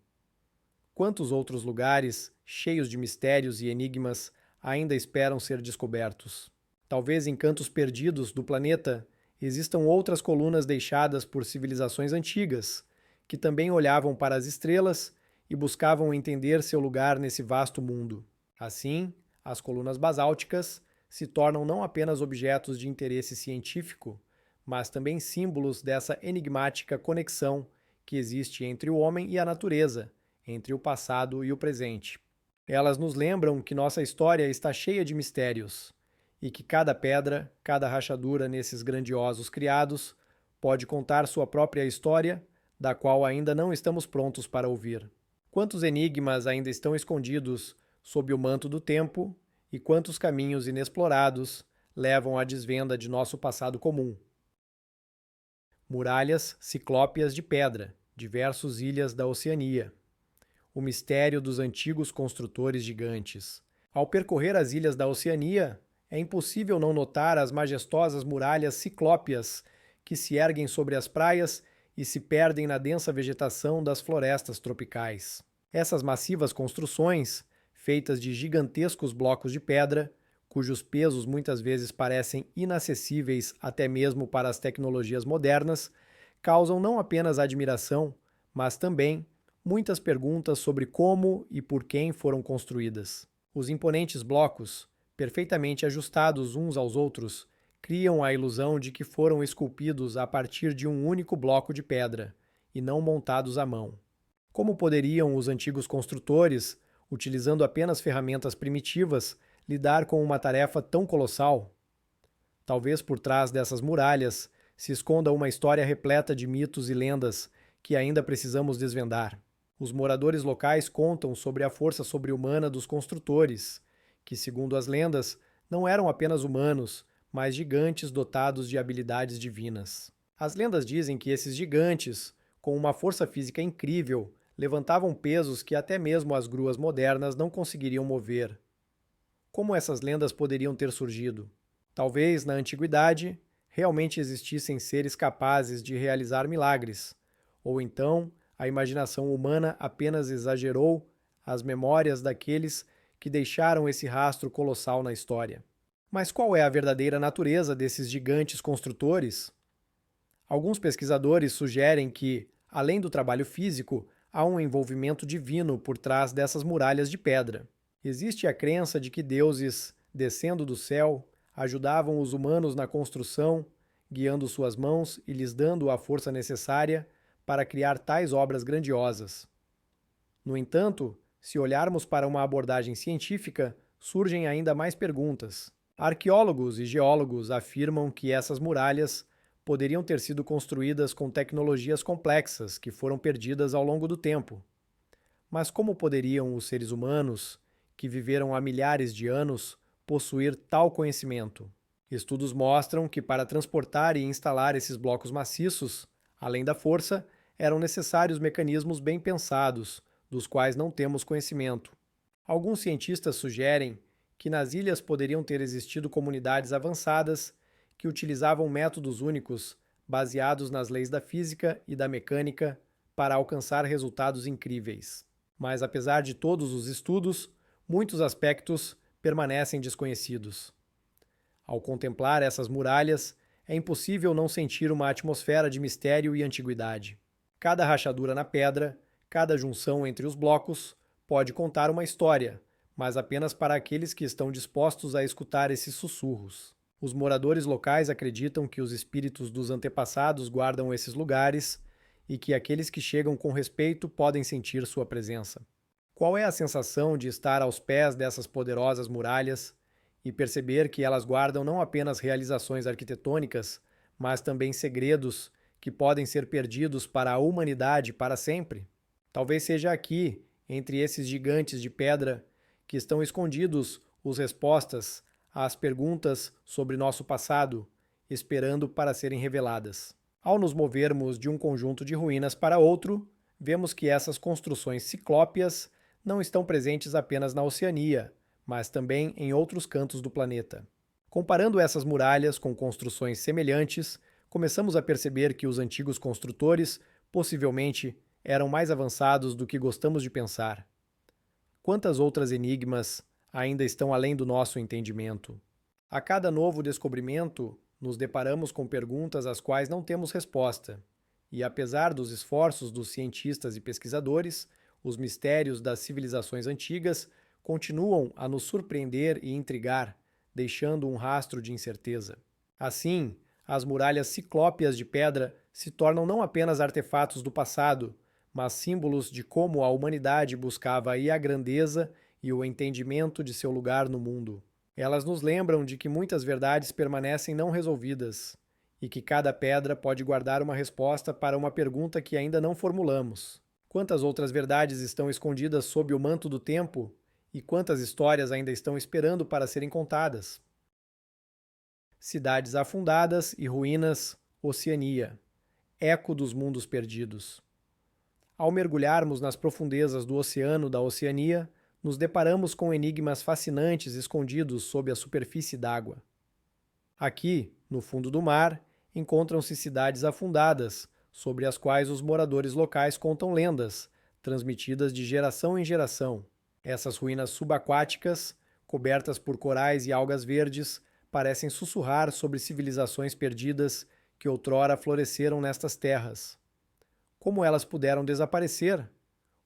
Quantos outros lugares, cheios de mistérios e enigmas, ainda esperam ser descobertos? Talvez em cantos perdidos do planeta existam outras colunas deixadas por civilizações antigas, que também olhavam para as estrelas e buscavam entender seu lugar nesse vasto mundo. Assim, as colunas basálticas se tornam não apenas objetos de interesse científico, mas também símbolos dessa enigmática conexão que existe entre o homem e a natureza, entre o passado e o presente. Elas nos lembram que nossa história está cheia de mistérios e que cada pedra, cada rachadura nesses grandiosos criados pode contar sua própria história, da qual ainda não estamos prontos para ouvir. Quantos enigmas ainda estão escondidos sob o manto do tempo e quantos caminhos inexplorados levam à desvenda de nosso passado comum. Muralhas ciclópeas de pedra, diversas ilhas da Oceania. O mistério dos antigos construtores gigantes. Ao percorrer as ilhas da Oceania, é impossível não notar as majestosas muralhas ciclópeas que se erguem sobre as praias e se perdem na densa vegetação das florestas tropicais. Essas massivas construções, feitas de gigantescos blocos de pedra, cujos pesos muitas vezes parecem inacessíveis até mesmo para as tecnologias modernas, causam não apenas admiração, mas também muitas perguntas sobre como e por quem foram construídas. Os imponentes blocos, perfeitamente ajustados uns aos outros, criam a ilusão de que foram esculpidos a partir de um único bloco de pedra, e não montados à mão. Como poderiam os antigos construtores, utilizando apenas ferramentas primitivas, lidar com uma tarefa tão colossal? Talvez por trás dessas muralhas se esconda uma história repleta de mitos e lendas que ainda precisamos desvendar. Os moradores locais contam sobre a força sobre-humana dos construtores, que, segundo as lendas, não eram apenas humanos, mas gigantes dotados de habilidades divinas. As lendas dizem que esses gigantes, com uma força física incrível, levantavam pesos que até mesmo as gruas modernas não conseguiriam mover. Como essas lendas poderiam ter surgido? Talvez, na antiguidade, realmente existissem seres capazes de realizar milagres, ou então a imaginação humana apenas exagerou as memórias daqueles que deixaram esse rastro colossal na história. Mas qual é a verdadeira natureza desses gigantes construtores? Alguns pesquisadores sugerem que, além do trabalho físico, há um envolvimento divino por trás dessas muralhas de pedra. Existe a crença de que deuses, descendo do céu, ajudavam os humanos na construção, guiando suas mãos e lhes dando a força necessária para criar tais obras grandiosas. No entanto, se olharmos para uma abordagem científica, surgem ainda mais perguntas. Arqueólogos e geólogos afirmam que essas muralhas poderiam ter sido construídas com tecnologias complexas que foram perdidas ao longo do tempo. Mas como poderiam os seres humanos, que viveram há milhares de anos, possuir tal conhecimento? Estudos mostram que para transportar e instalar esses blocos maciços, além da força, eram necessários mecanismos bem pensados, dos quais não temos conhecimento. Alguns cientistas sugerem que nas ilhas poderiam ter existido comunidades avançadas que utilizavam métodos únicos, baseados nas leis da física e da mecânica, para alcançar resultados incríveis. Mas apesar de todos os estudos, muitos aspectos permanecem desconhecidos. Ao contemplar essas muralhas, é impossível não sentir uma atmosfera de mistério e antiguidade. Cada rachadura na pedra, cada junção entre os blocos, pode contar uma história, mas apenas para aqueles que estão dispostos a escutar esses sussurros. Os moradores locais acreditam que os espíritos dos antepassados guardam esses lugares e que aqueles que chegam com respeito podem sentir sua presença. Qual é a sensação de estar aos pés dessas poderosas muralhas e perceber que elas guardam não apenas realizações arquitetônicas, mas também segredos que podem ser perdidos para a humanidade para sempre? Talvez seja aqui, entre esses gigantes de pedra, que estão escondidos as respostas às perguntas sobre nosso passado, esperando para serem reveladas. Ao nos movermos de um conjunto de ruínas para outro, vemos que essas construções ciclópeas não estão presentes apenas na Oceania, mas também em outros cantos do planeta. Comparando essas muralhas com construções semelhantes, começamos a perceber que os antigos construtores possivelmente eram mais avançados do que gostamos de pensar. Quantas outras enigmas ainda estão além do nosso entendimento? A cada novo descobrimento, nos deparamos com perguntas às quais não temos resposta. E apesar dos esforços dos cientistas e pesquisadores, os mistérios das civilizações antigas continuam a nos surpreender e intrigar, deixando um rastro de incerteza. Assim, as muralhas ciclópeas de pedra se tornam não apenas artefatos do passado, mas símbolos de como a humanidade buscava aí a grandeza e o entendimento de seu lugar no mundo. Elas nos lembram de que muitas verdades permanecem não resolvidas e que cada pedra pode guardar uma resposta para uma pergunta que ainda não formulamos. Quantas outras verdades estão escondidas sob o manto do tempo e quantas histórias ainda estão esperando para serem contadas? Cidades afundadas e ruínas, Oceania, eco dos mundos perdidos. Ao mergulharmos nas profundezas do oceano da Oceania, nos deparamos com enigmas fascinantes escondidos sob a superfície d'água. Aqui, no fundo do mar, encontram-se cidades afundadas, sobre as quais os moradores locais contam lendas, transmitidas de geração em geração. Essas ruínas subaquáticas, cobertas por corais e algas verdes, parecem sussurrar sobre civilizações perdidas que outrora floresceram nestas terras. Como elas puderam desaparecer?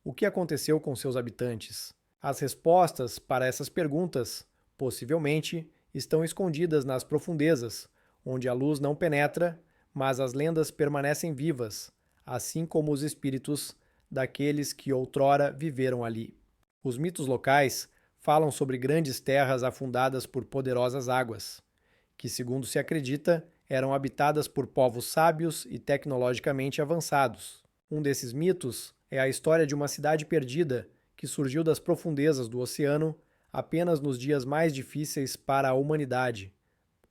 O que aconteceu com seus habitantes? As respostas para essas perguntas, possivelmente, estão escondidas nas profundezas, onde a luz não penetra, mas as lendas permanecem vivas, assim como os espíritos daqueles que outrora viveram ali. Os mitos locais falam sobre grandes terras afundadas por poderosas águas, que, segundo se acredita, eram habitadas por povos sábios e tecnologicamente avançados. Um desses mitos é a história de uma cidade perdida que surgiu das profundezas do oceano apenas nos dias mais difíceis para a humanidade,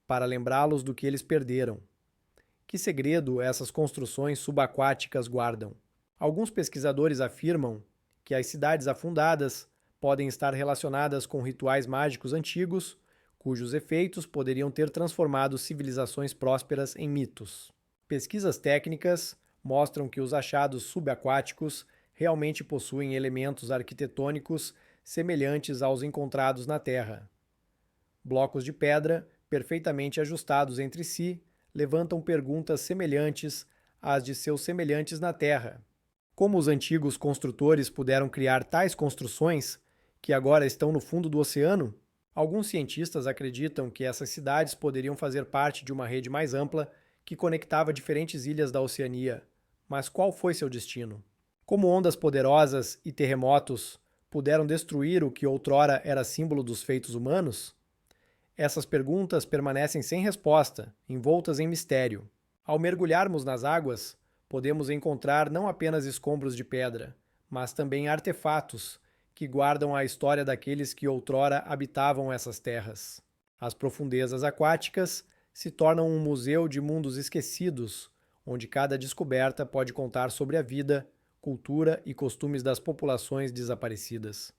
para lembrá-los do que eles perderam. Que segredo essas construções subaquáticas guardam? Alguns pesquisadores afirmam que as cidades afundadas podem estar relacionadas com rituais mágicos antigos, cujos efeitos poderiam ter transformado civilizações prósperas em mitos. Pesquisas técnicas mostram que os achados subaquáticos realmente possuem elementos arquitetônicos semelhantes aos encontrados na Terra. Blocos de pedra, perfeitamente ajustados entre si, levantam perguntas semelhantes às de seus semelhantes na Terra. Como os antigos construtores puderam criar tais construções que agora estão no fundo do oceano? Alguns cientistas acreditam que essas cidades poderiam fazer parte de uma rede mais ampla que conectava diferentes ilhas da Oceania. Mas qual foi seu destino? Como ondas poderosas e terremotos puderam destruir o que outrora era símbolo dos feitos humanos? Essas perguntas permanecem sem resposta, envoltas em mistério. Ao mergulharmos nas águas, podemos encontrar não apenas escombros de pedra, mas também artefatos que guardam a história daqueles que outrora habitavam essas terras. As profundezas aquáticas se tornam um museu de mundos esquecidos, onde cada descoberta pode contar sobre a vida, cultura e costumes das populações desaparecidas.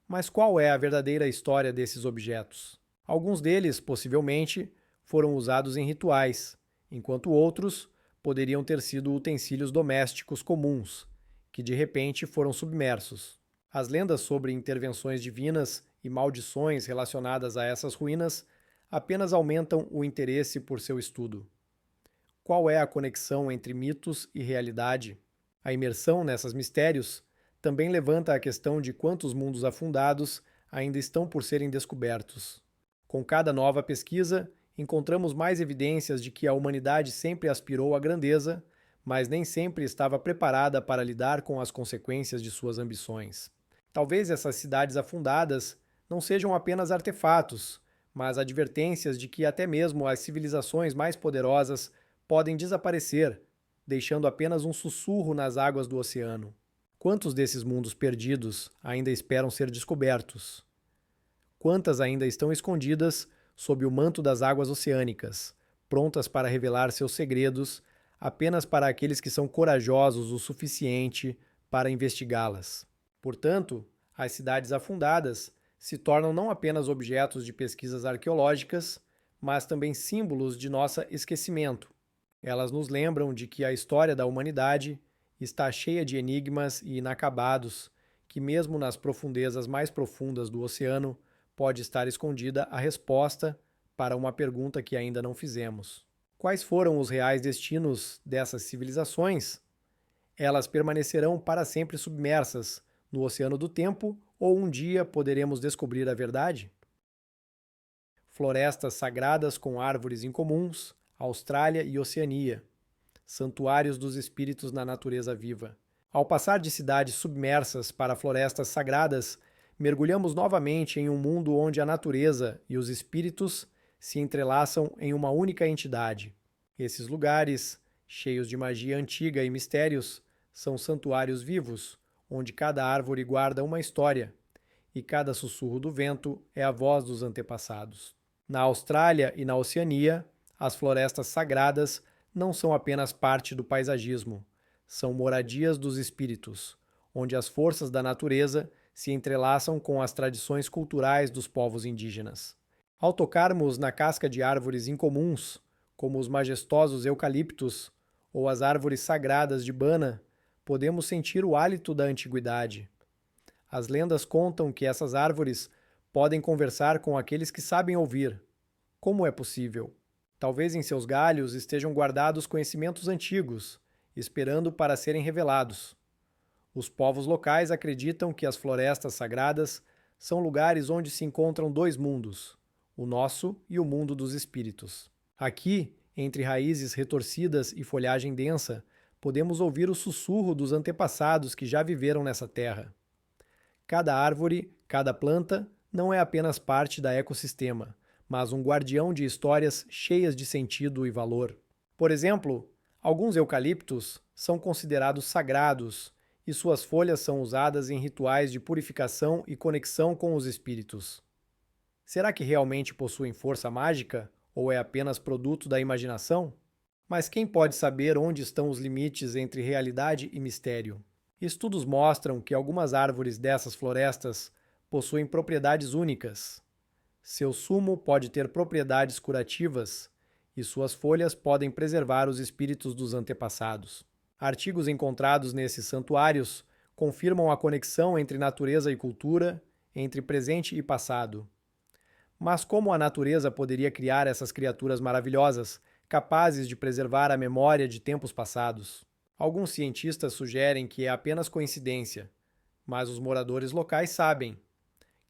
Mas qual é a verdadeira história desses objetos? Alguns deles, possivelmente, foram usados em rituais, enquanto outros poderiam ter sido utensílios domésticos comuns, que de repente foram submersos. As lendas sobre intervenções divinas e maldições relacionadas a essas ruínas apenas aumentam o interesse por seu estudo. Qual é a conexão entre mitos e realidade? A imersão nesses mistérios também levanta a questão de quantos mundos afundados ainda estão por serem descobertos. Com cada nova pesquisa, encontramos mais evidências de que a humanidade sempre aspirou à grandeza, mas nem sempre estava preparada para lidar com as consequências de suas ambições. Talvez essas cidades afundadas não sejam apenas artefatos, mas advertências de que até mesmo as civilizações mais poderosas podem desaparecer, deixando apenas um sussurro nas águas do oceano. Quantos desses mundos perdidos ainda esperam ser descobertos? Quantas ainda estão escondidas sob o manto das águas oceânicas, prontas para revelar seus segredos apenas para aqueles que são corajosos o suficiente para investigá-las? Portanto, As cidades afundadas se tornam não apenas objetos de pesquisas arqueológicas, mas também símbolos de nosso esquecimento. Elas nos lembram de que a história da humanidade está cheia de enigmas e inacabados, que mesmo nas profundezas mais profundas do oceano pode estar escondida a resposta para uma pergunta que ainda não fizemos. Quais foram os reais destinos dessas civilizações? Elas permanecerão para sempre submersas no oceano do tempo ou um dia poderemos descobrir a verdade? Florestas sagradas com árvores incomuns, Austrália e Oceania. Santuários dos espíritos na natureza viva. Ao passar de cidades submersas para florestas sagradas, mergulhamos novamente em um mundo onde a natureza e os espíritos se entrelaçam em uma única entidade. Esses lugares, cheios de magia antiga e mistérios, são santuários vivos, onde cada árvore guarda uma história e cada sussurro do vento é a voz dos antepassados. Na Austrália e na Oceania, as florestas sagradas não são apenas parte do paisagismo, são moradias dos espíritos, onde as forças da natureza se entrelaçam com as tradições culturais dos povos indígenas. Ao tocarmos na casca de árvores incomuns, como os majestosos eucaliptos ou as árvores sagradas de Bana, podemos sentir o hálito da antiguidade. As lendas contam que essas árvores podem conversar com aqueles que sabem ouvir. Como é possível? Talvez em seus galhos estejam guardados conhecimentos antigos, esperando para serem revelados. Os povos locais acreditam que as florestas sagradas são lugares onde se encontram dois mundos, o nosso e o mundo dos espíritos. Aqui, entre raízes retorcidas e folhagem densa, podemos ouvir o sussurro dos antepassados que já viveram nessa terra. Cada árvore, cada planta, não é apenas parte da ecossistema, mas um guardião de histórias cheias de sentido e valor. Por exemplo, alguns eucaliptos são considerados sagrados e suas folhas são usadas em rituais de purificação e conexão com os espíritos. Será que realmente possuem força mágica ou é apenas produto da imaginação? Mas quem pode saber onde estão os limites entre realidade e mistério? Estudos mostram que algumas árvores dessas florestas possuem propriedades únicas. Seu sumo pode ter propriedades curativas e suas folhas podem preservar os espíritos dos antepassados. Artigos encontrados nesses santuários confirmam a conexão entre natureza e cultura, entre presente e passado. Mas como a natureza poderia criar essas criaturas maravilhosas, capazes de preservar a memória de tempos passados? Alguns cientistas sugerem que é apenas coincidência, mas os moradores locais sabem.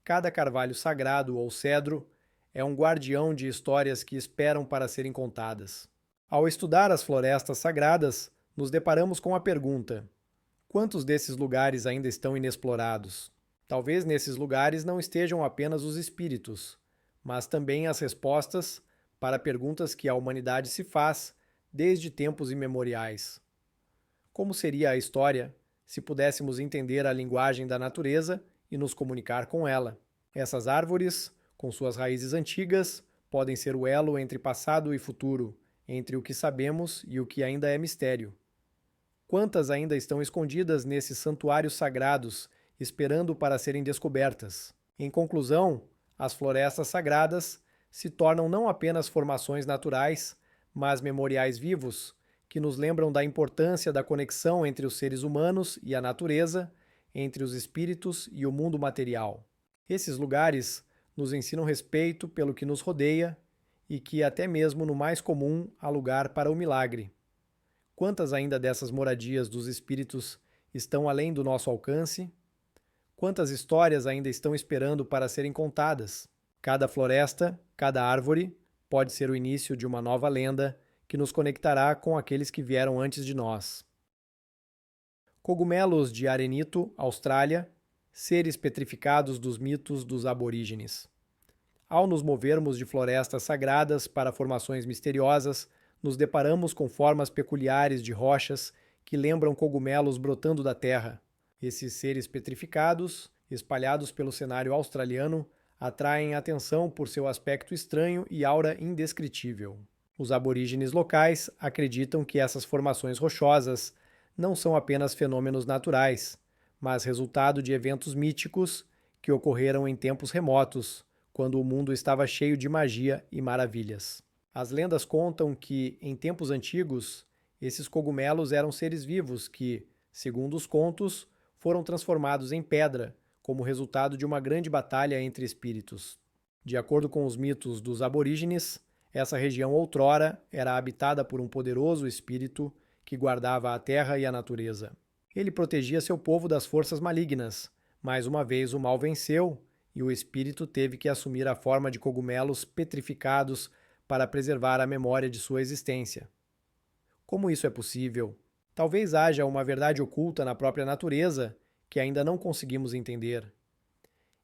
Cada carvalho sagrado ou cedro é um guardião de histórias que esperam para serem contadas. Ao estudar as florestas sagradas, nos deparamos com a pergunta: quantos desses lugares ainda estão inexplorados? Talvez nesses lugares não estejam apenas os espíritos, mas também as respostas para perguntas que a humanidade se faz desde tempos imemoriais. Como seria a história se pudéssemos entender a linguagem da natureza e nos comunicar com ela? Essas árvores, com suas raízes antigas, podem ser o elo entre passado e futuro, entre o que sabemos e o que ainda é mistério. Quantas ainda estão escondidas nesses santuários sagrados, esperando para serem descobertas? Em conclusão, as florestas sagradas se tornam não apenas formações naturais, mas memoriais vivos, que nos lembram da importância da conexão entre os seres humanos e a natureza, entre os espíritos e o mundo material. Esses lugares nos ensinam respeito pelo que nos rodeia e que até mesmo no mais comum há lugar para o milagre. Quantas ainda dessas moradias dos espíritos estão além do nosso alcance? Quantas histórias ainda estão esperando para serem contadas? Cada floresta, cada árvore, pode ser o início de uma nova lenda que nos conectará com aqueles que vieram antes de nós. Cogumelos de arenito, Austrália, seres petrificados dos mitos dos aborígenes. Ao nos movermos de florestas sagradas para formações misteriosas, nos deparamos com formas peculiares de rochas que lembram cogumelos brotando da terra. Esses seres petrificados, espalhados pelo cenário australiano, atraem atenção por seu aspecto estranho e aura indescritível. Os aborígenes locais acreditam que essas formações rochosas não são apenas fenômenos naturais, mas resultado de eventos míticos que ocorreram em tempos remotos, quando o mundo estava cheio de magia e maravilhas. As lendas contam que, em tempos antigos, esses cogumelos eram seres vivos que, segundo os contos, foram transformados em pedra como resultado de uma grande batalha entre espíritos. De acordo com os mitos dos aborígenes, essa região outrora era habitada por um poderoso espírito que guardava a terra e a natureza. Ele protegia seu povo das forças malignas, mas uma vez o mal venceu e o espírito teve que assumir a forma de cogumelos petrificados para preservar a memória de sua existência. Como isso é possível? Talvez haja uma verdade oculta na própria natureza que ainda não conseguimos entender.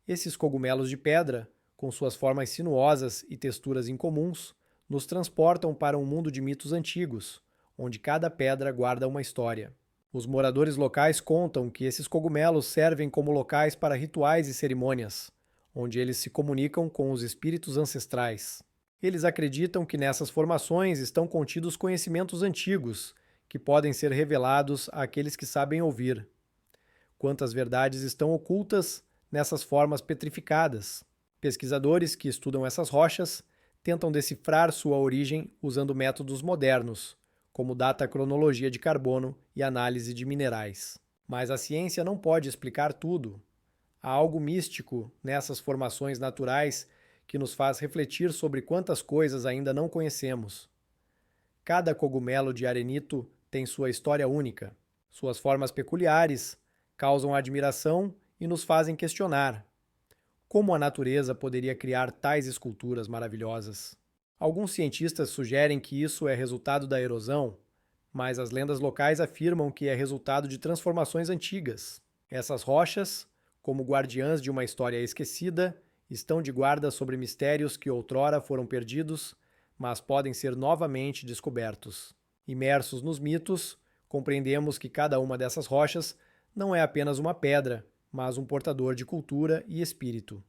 Esses cogumelos de pedra, com suas formas sinuosas e texturas incomuns, nos transportam para um mundo de mitos antigos, onde cada pedra guarda uma história. Os moradores locais contam que esses cogumelos servem como locais para rituais e cerimônias, onde eles se comunicam com os espíritos ancestrais. Eles acreditam que nessas formações estão contidos conhecimentos antigos, que podem ser revelados àqueles que sabem ouvir. Quantas verdades estão ocultas nessas formas petrificadas? Pesquisadores que estudam essas rochas tentam decifrar sua origem usando métodos modernos, como datacronologia de carbono e análise de minerais. Mas a ciência não pode explicar tudo. Há algo místico nessas formações naturais que nos faz refletir sobre quantas coisas ainda não conhecemos. Cada cogumelo de arenito tem sua história única. Suas formas peculiares causam admiração e nos fazem questionar. Como a natureza poderia criar tais esculturas maravilhosas? Alguns cientistas sugerem que isso é resultado da erosão, mas as lendas locais afirmam que é resultado de transformações antigas. Essas rochas, como guardiãs de uma história esquecida, estão de guarda sobre mistérios que outrora foram perdidos, mas podem ser novamente descobertos. Imersos nos mitos, compreendemos que cada uma dessas rochas não é apenas uma pedra, mas um portador de cultura e espírito.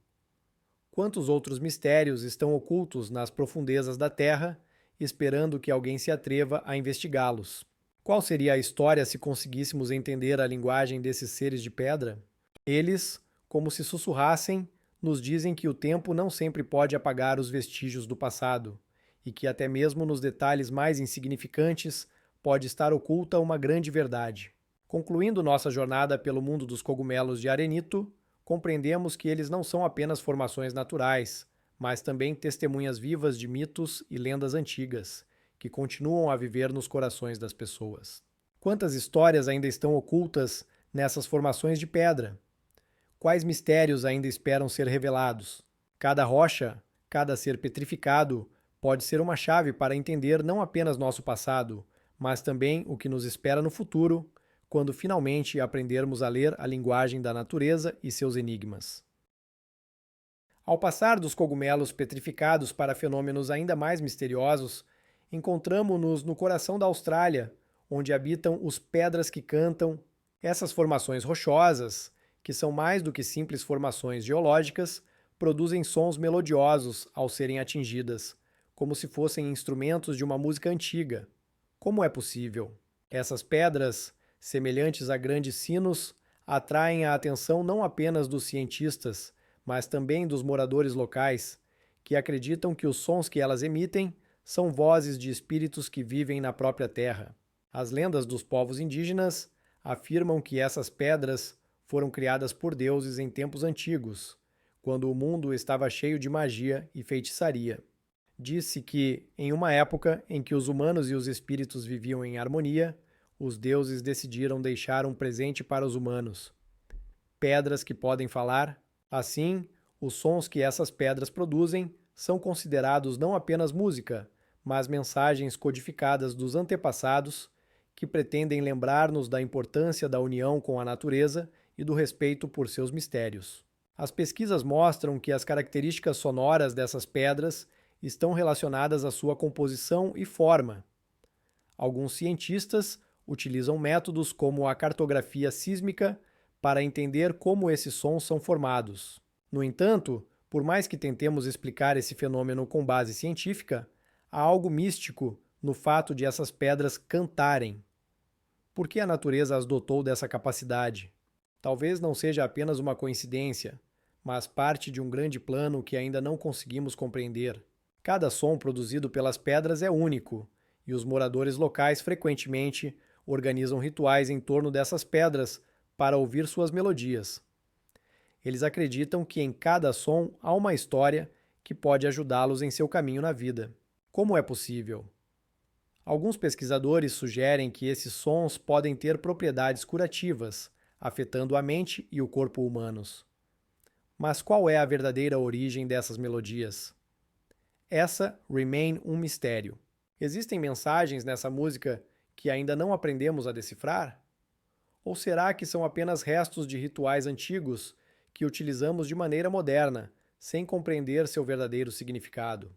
Quantos outros mistérios estão ocultos nas profundezas da Terra, esperando que alguém se atreva a investigá-los? Qual seria a história se conseguíssemos entender a linguagem desses seres de pedra? Eles, como se sussurrassem, nos dizem que o tempo não sempre pode apagar os vestígios do passado, e que até mesmo nos detalhes mais insignificantes pode estar oculta uma grande verdade. Concluindo nossa jornada pelo mundo dos cogumelos de arenito, compreendemos que eles não são apenas formações naturais, mas também testemunhas vivas de mitos e lendas antigas, que continuam a viver nos corações das pessoas. Quantas histórias ainda estão ocultas nessas formações de pedra? Quais mistérios ainda esperam ser revelados? Cada rocha, cada ser petrificado, pode ser uma chave para entender não apenas nosso passado, mas também o que nos espera no futuro, quando finalmente aprendermos a ler a linguagem da natureza e seus enigmas. Ao passar dos cogumelos petrificados para fenômenos ainda mais misteriosos, encontramo-nos no coração da Austrália, onde habitam os pedras que cantam. Essas formações rochosas, que são mais do que simples formações geológicas, produzem sons melodiosos ao serem atingidas, como se fossem instrumentos de uma música antiga. Como é possível? Essas pedras, semelhantes a grandes sinos, atraem a atenção não apenas dos cientistas, mas também dos moradores locais, que acreditam que os sons que elas emitem são vozes de espíritos que vivem na própria terra. As lendas dos povos indígenas afirmam que essas pedras foram criadas por deuses em tempos antigos, quando o mundo estava cheio de magia e feitiçaria. Disse que, em uma época em que os humanos e os espíritos viviam em harmonia, os deuses decidiram deixar um presente para os humanos: pedras que podem falar. Assim, os sons que essas pedras produzem são considerados não apenas música, mas mensagens codificadas dos antepassados que pretendem lembrar-nos da importância da união com a natureza e do respeito por seus mistérios. As pesquisas mostram que as características sonoras dessas pedras estão relacionadas à sua composição e forma. Alguns cientistas utilizam métodos como a cartografia sísmica para entender como esses sons são formados. No entanto, por mais que tentemos explicar esse fenômeno com base científica, há algo místico no fato de essas pedras cantarem. Por que a natureza as dotou dessa capacidade? Talvez não seja apenas uma coincidência, mas parte de um grande plano que ainda não conseguimos compreender. Cada som produzido pelas pedras é único, e os moradores locais frequentemente organizam rituais em torno dessas pedras para ouvir suas melodias. Eles acreditam que em cada som há uma história que pode ajudá-los em seu caminho na vida. Como é possível? Alguns pesquisadores sugerem que esses sons podem ter propriedades curativas, afetando a mente e o corpo humanos. Mas qual é a verdadeira origem dessas melodias? Essa remain um mistério. Existem mensagens nessa música que ainda não aprendemos a decifrar? Ou será que são apenas restos de rituais antigos que utilizamos de maneira moderna, sem compreender seu verdadeiro significado?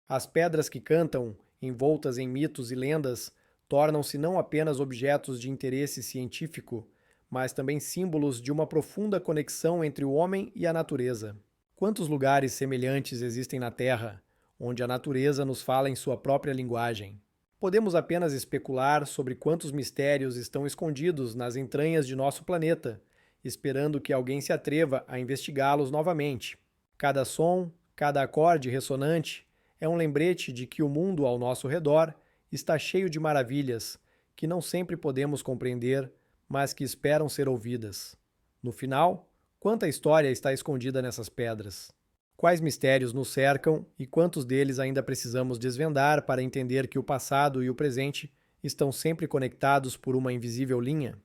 As pedras que cantam, envoltas em mitos e lendas, tornam-se não apenas objetos de interesse científico, mas também símbolos de uma profunda conexão entre o homem e a natureza. Quantos lugares semelhantes existem na Terra, onde a natureza nos fala em sua própria linguagem? Podemos apenas especular sobre quantos mistérios estão escondidos nas entranhas de nosso planeta, esperando que alguém se atreva a investigá-los novamente. Cada som, cada acorde ressonante é um lembrete de que o mundo ao nosso redor está cheio de maravilhas que não sempre podemos compreender, mas que esperam ser ouvidas. No final, quanta história está escondida nessas pedras? Quais mistérios nos cercam e quantos deles ainda precisamos desvendar para entender que o passado e o presente estão sempre conectados por uma invisível linha?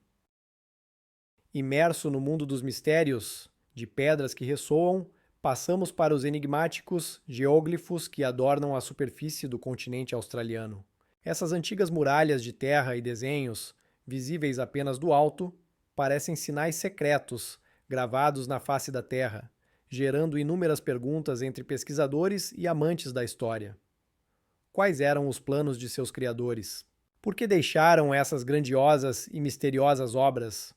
Imerso no mundo dos mistérios, de pedras que ressoam, passamos para os enigmáticos geóglifos que adornam a superfície do continente australiano. Essas antigas muralhas de terra e desenhos, visíveis apenas do alto, parecem sinais secretos gravados na face da terra, gerando inúmeras perguntas entre pesquisadores e amantes da história. Quais eram os planos de seus criadores? Por que deixaram essas grandiosas e misteriosas obras?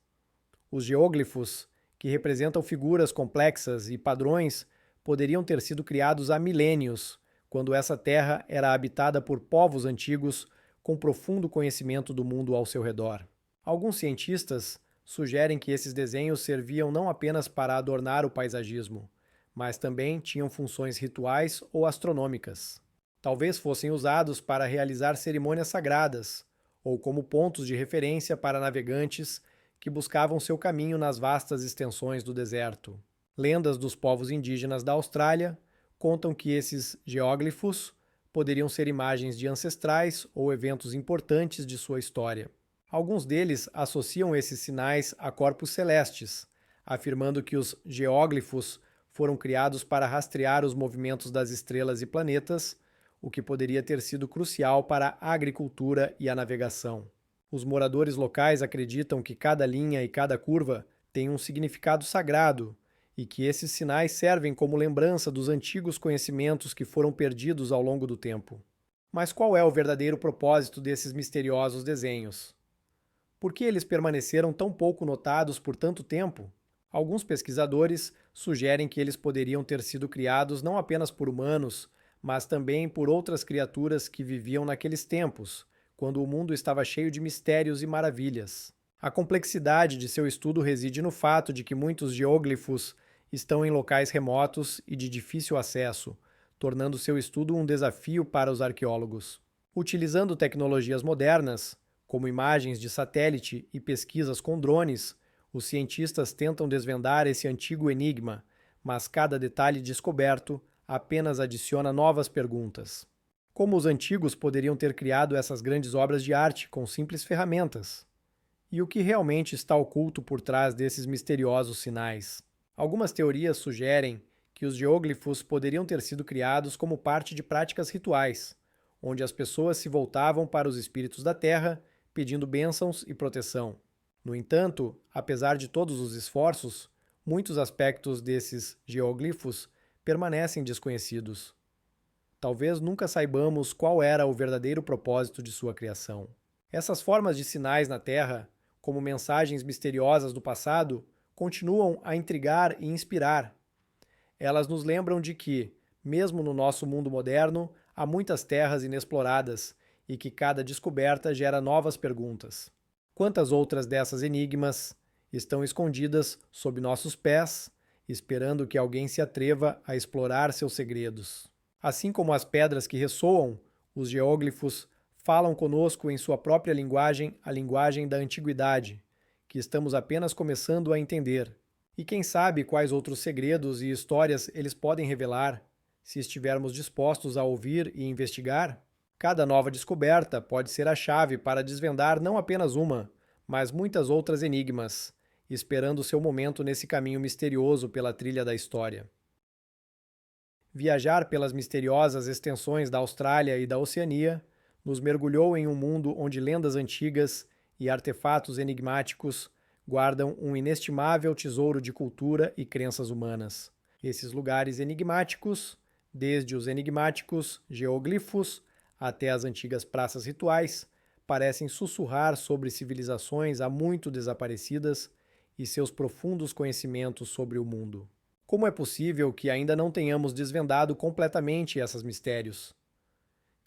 Os geóglifos, que representam figuras complexas e padrões, poderiam ter sido criados há milênios, quando essa terra era habitada por povos antigos com profundo conhecimento do mundo ao seu redor. Alguns cientistas sugerem que esses desenhos serviam não apenas para adornar o paisagismo, mas também tinham funções rituais ou astronômicas. Talvez fossem usados para realizar cerimônias sagradas, ou como pontos de referência para navegantes que buscavam seu caminho nas vastas extensões do deserto. Lendas dos povos indígenas da Austrália contam que esses geóglifos poderiam ser imagens de ancestrais ou eventos importantes de sua história. Alguns deles associam esses sinais a corpos celestes, afirmando que os geóglifos foram criados para rastrear os movimentos das estrelas e planetas, o que poderia ter sido crucial para a agricultura e a navegação. Os moradores locais acreditam que cada linha e cada curva têm um significado sagrado e que esses sinais servem como lembrança dos antigos conhecimentos que foram perdidos ao longo do tempo. Mas qual é o verdadeiro propósito desses misteriosos desenhos? Por que eles permaneceram tão pouco notados por tanto tempo? Alguns pesquisadores sugerem que eles poderiam ter sido criados não apenas por humanos, mas também por outras criaturas que viviam naqueles tempos, quando o mundo estava cheio de mistérios e maravilhas. A complexidade de seu estudo reside no fato de que muitos geóglifos estão em locais remotos e de difícil acesso, tornando seu estudo um desafio para os arqueólogos. Utilizando tecnologias modernas, como imagens de satélite e pesquisas com drones, os cientistas tentam desvendar esse antigo enigma, mas cada detalhe descoberto apenas adiciona novas perguntas. Como os antigos poderiam ter criado essas grandes obras de arte com simples ferramentas? E o que realmente está oculto por trás desses misteriosos sinais? Algumas teorias sugerem que os geóglifos poderiam ter sido criados como parte de práticas rituais, onde as pessoas se voltavam para os espíritos da terra, pedindo bênçãos e proteção. No entanto, apesar de todos os esforços, muitos aspectos desses geóglifos permanecem desconhecidos. Talvez nunca saibamos qual era o verdadeiro propósito de sua criação. Essas formas de sinais na Terra, como mensagens misteriosas do passado, continuam a intrigar e inspirar. Elas nos lembram de que, mesmo no nosso mundo moderno, há muitas terras inexploradas e que cada descoberta gera novas perguntas. Quantas outras dessas enigmas estão escondidas sob nossos pés, esperando que alguém se atreva a explorar seus segredos. Assim como as pedras que ressoam, os geóglifos falam conosco em sua própria linguagem, a linguagem da antiguidade, que estamos apenas começando a entender. E quem sabe quais outros segredos e histórias eles podem revelar, se estivermos dispostos a ouvir e investigar? Cada nova descoberta pode ser a chave para desvendar não apenas uma, mas muitas outras enigmas, esperando seu momento nesse caminho misterioso pela trilha da história. Viajar pelas misteriosas extensões da Austrália e da Oceania nos mergulhou em um mundo onde lendas antigas e artefatos enigmáticos guardam um inestimável tesouro de cultura e crenças humanas. Esses lugares enigmáticos, desde os enigmáticos geoglifos até as antigas praças rituais, parecem sussurrar sobre civilizações há muito desaparecidas e seus profundos conhecimentos sobre o mundo. Como é possível que ainda não tenhamos desvendado completamente esses mistérios?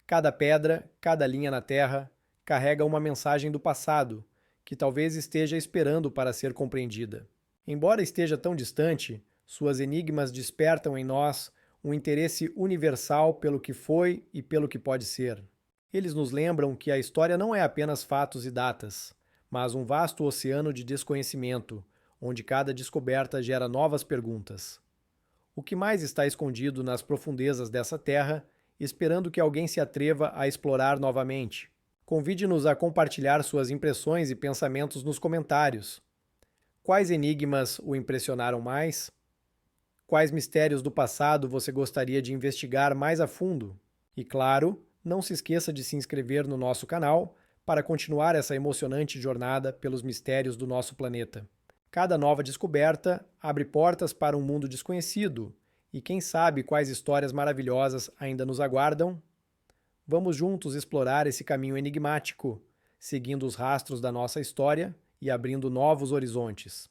Cada pedra, cada linha na terra, carrega uma mensagem do passado, que talvez esteja esperando para ser compreendida. Embora esteja tão distante, suas enigmas despertam em nós um interesse universal pelo que foi e pelo que pode ser. Eles nos lembram que a história não é apenas fatos e datas, mas um vasto oceano de desconhecimento, onde cada descoberta gera novas perguntas. O que mais está escondido nas profundezas dessa terra, esperando que alguém se atreva a explorar novamente? Convide-nos a compartilhar suas impressões e pensamentos nos comentários. Quais enigmas o impressionaram mais? Quais mistérios do passado você gostaria de investigar mais a fundo? E claro, não se esqueça de se inscrever no nosso canal para continuar essa emocionante jornada pelos mistérios do nosso planeta. Cada nova descoberta abre portas para um mundo desconhecido, e quem sabe quais histórias maravilhosas ainda nos aguardam? Vamos juntos explorar esse caminho enigmático, seguindo os rastros da nossa história e abrindo novos horizontes.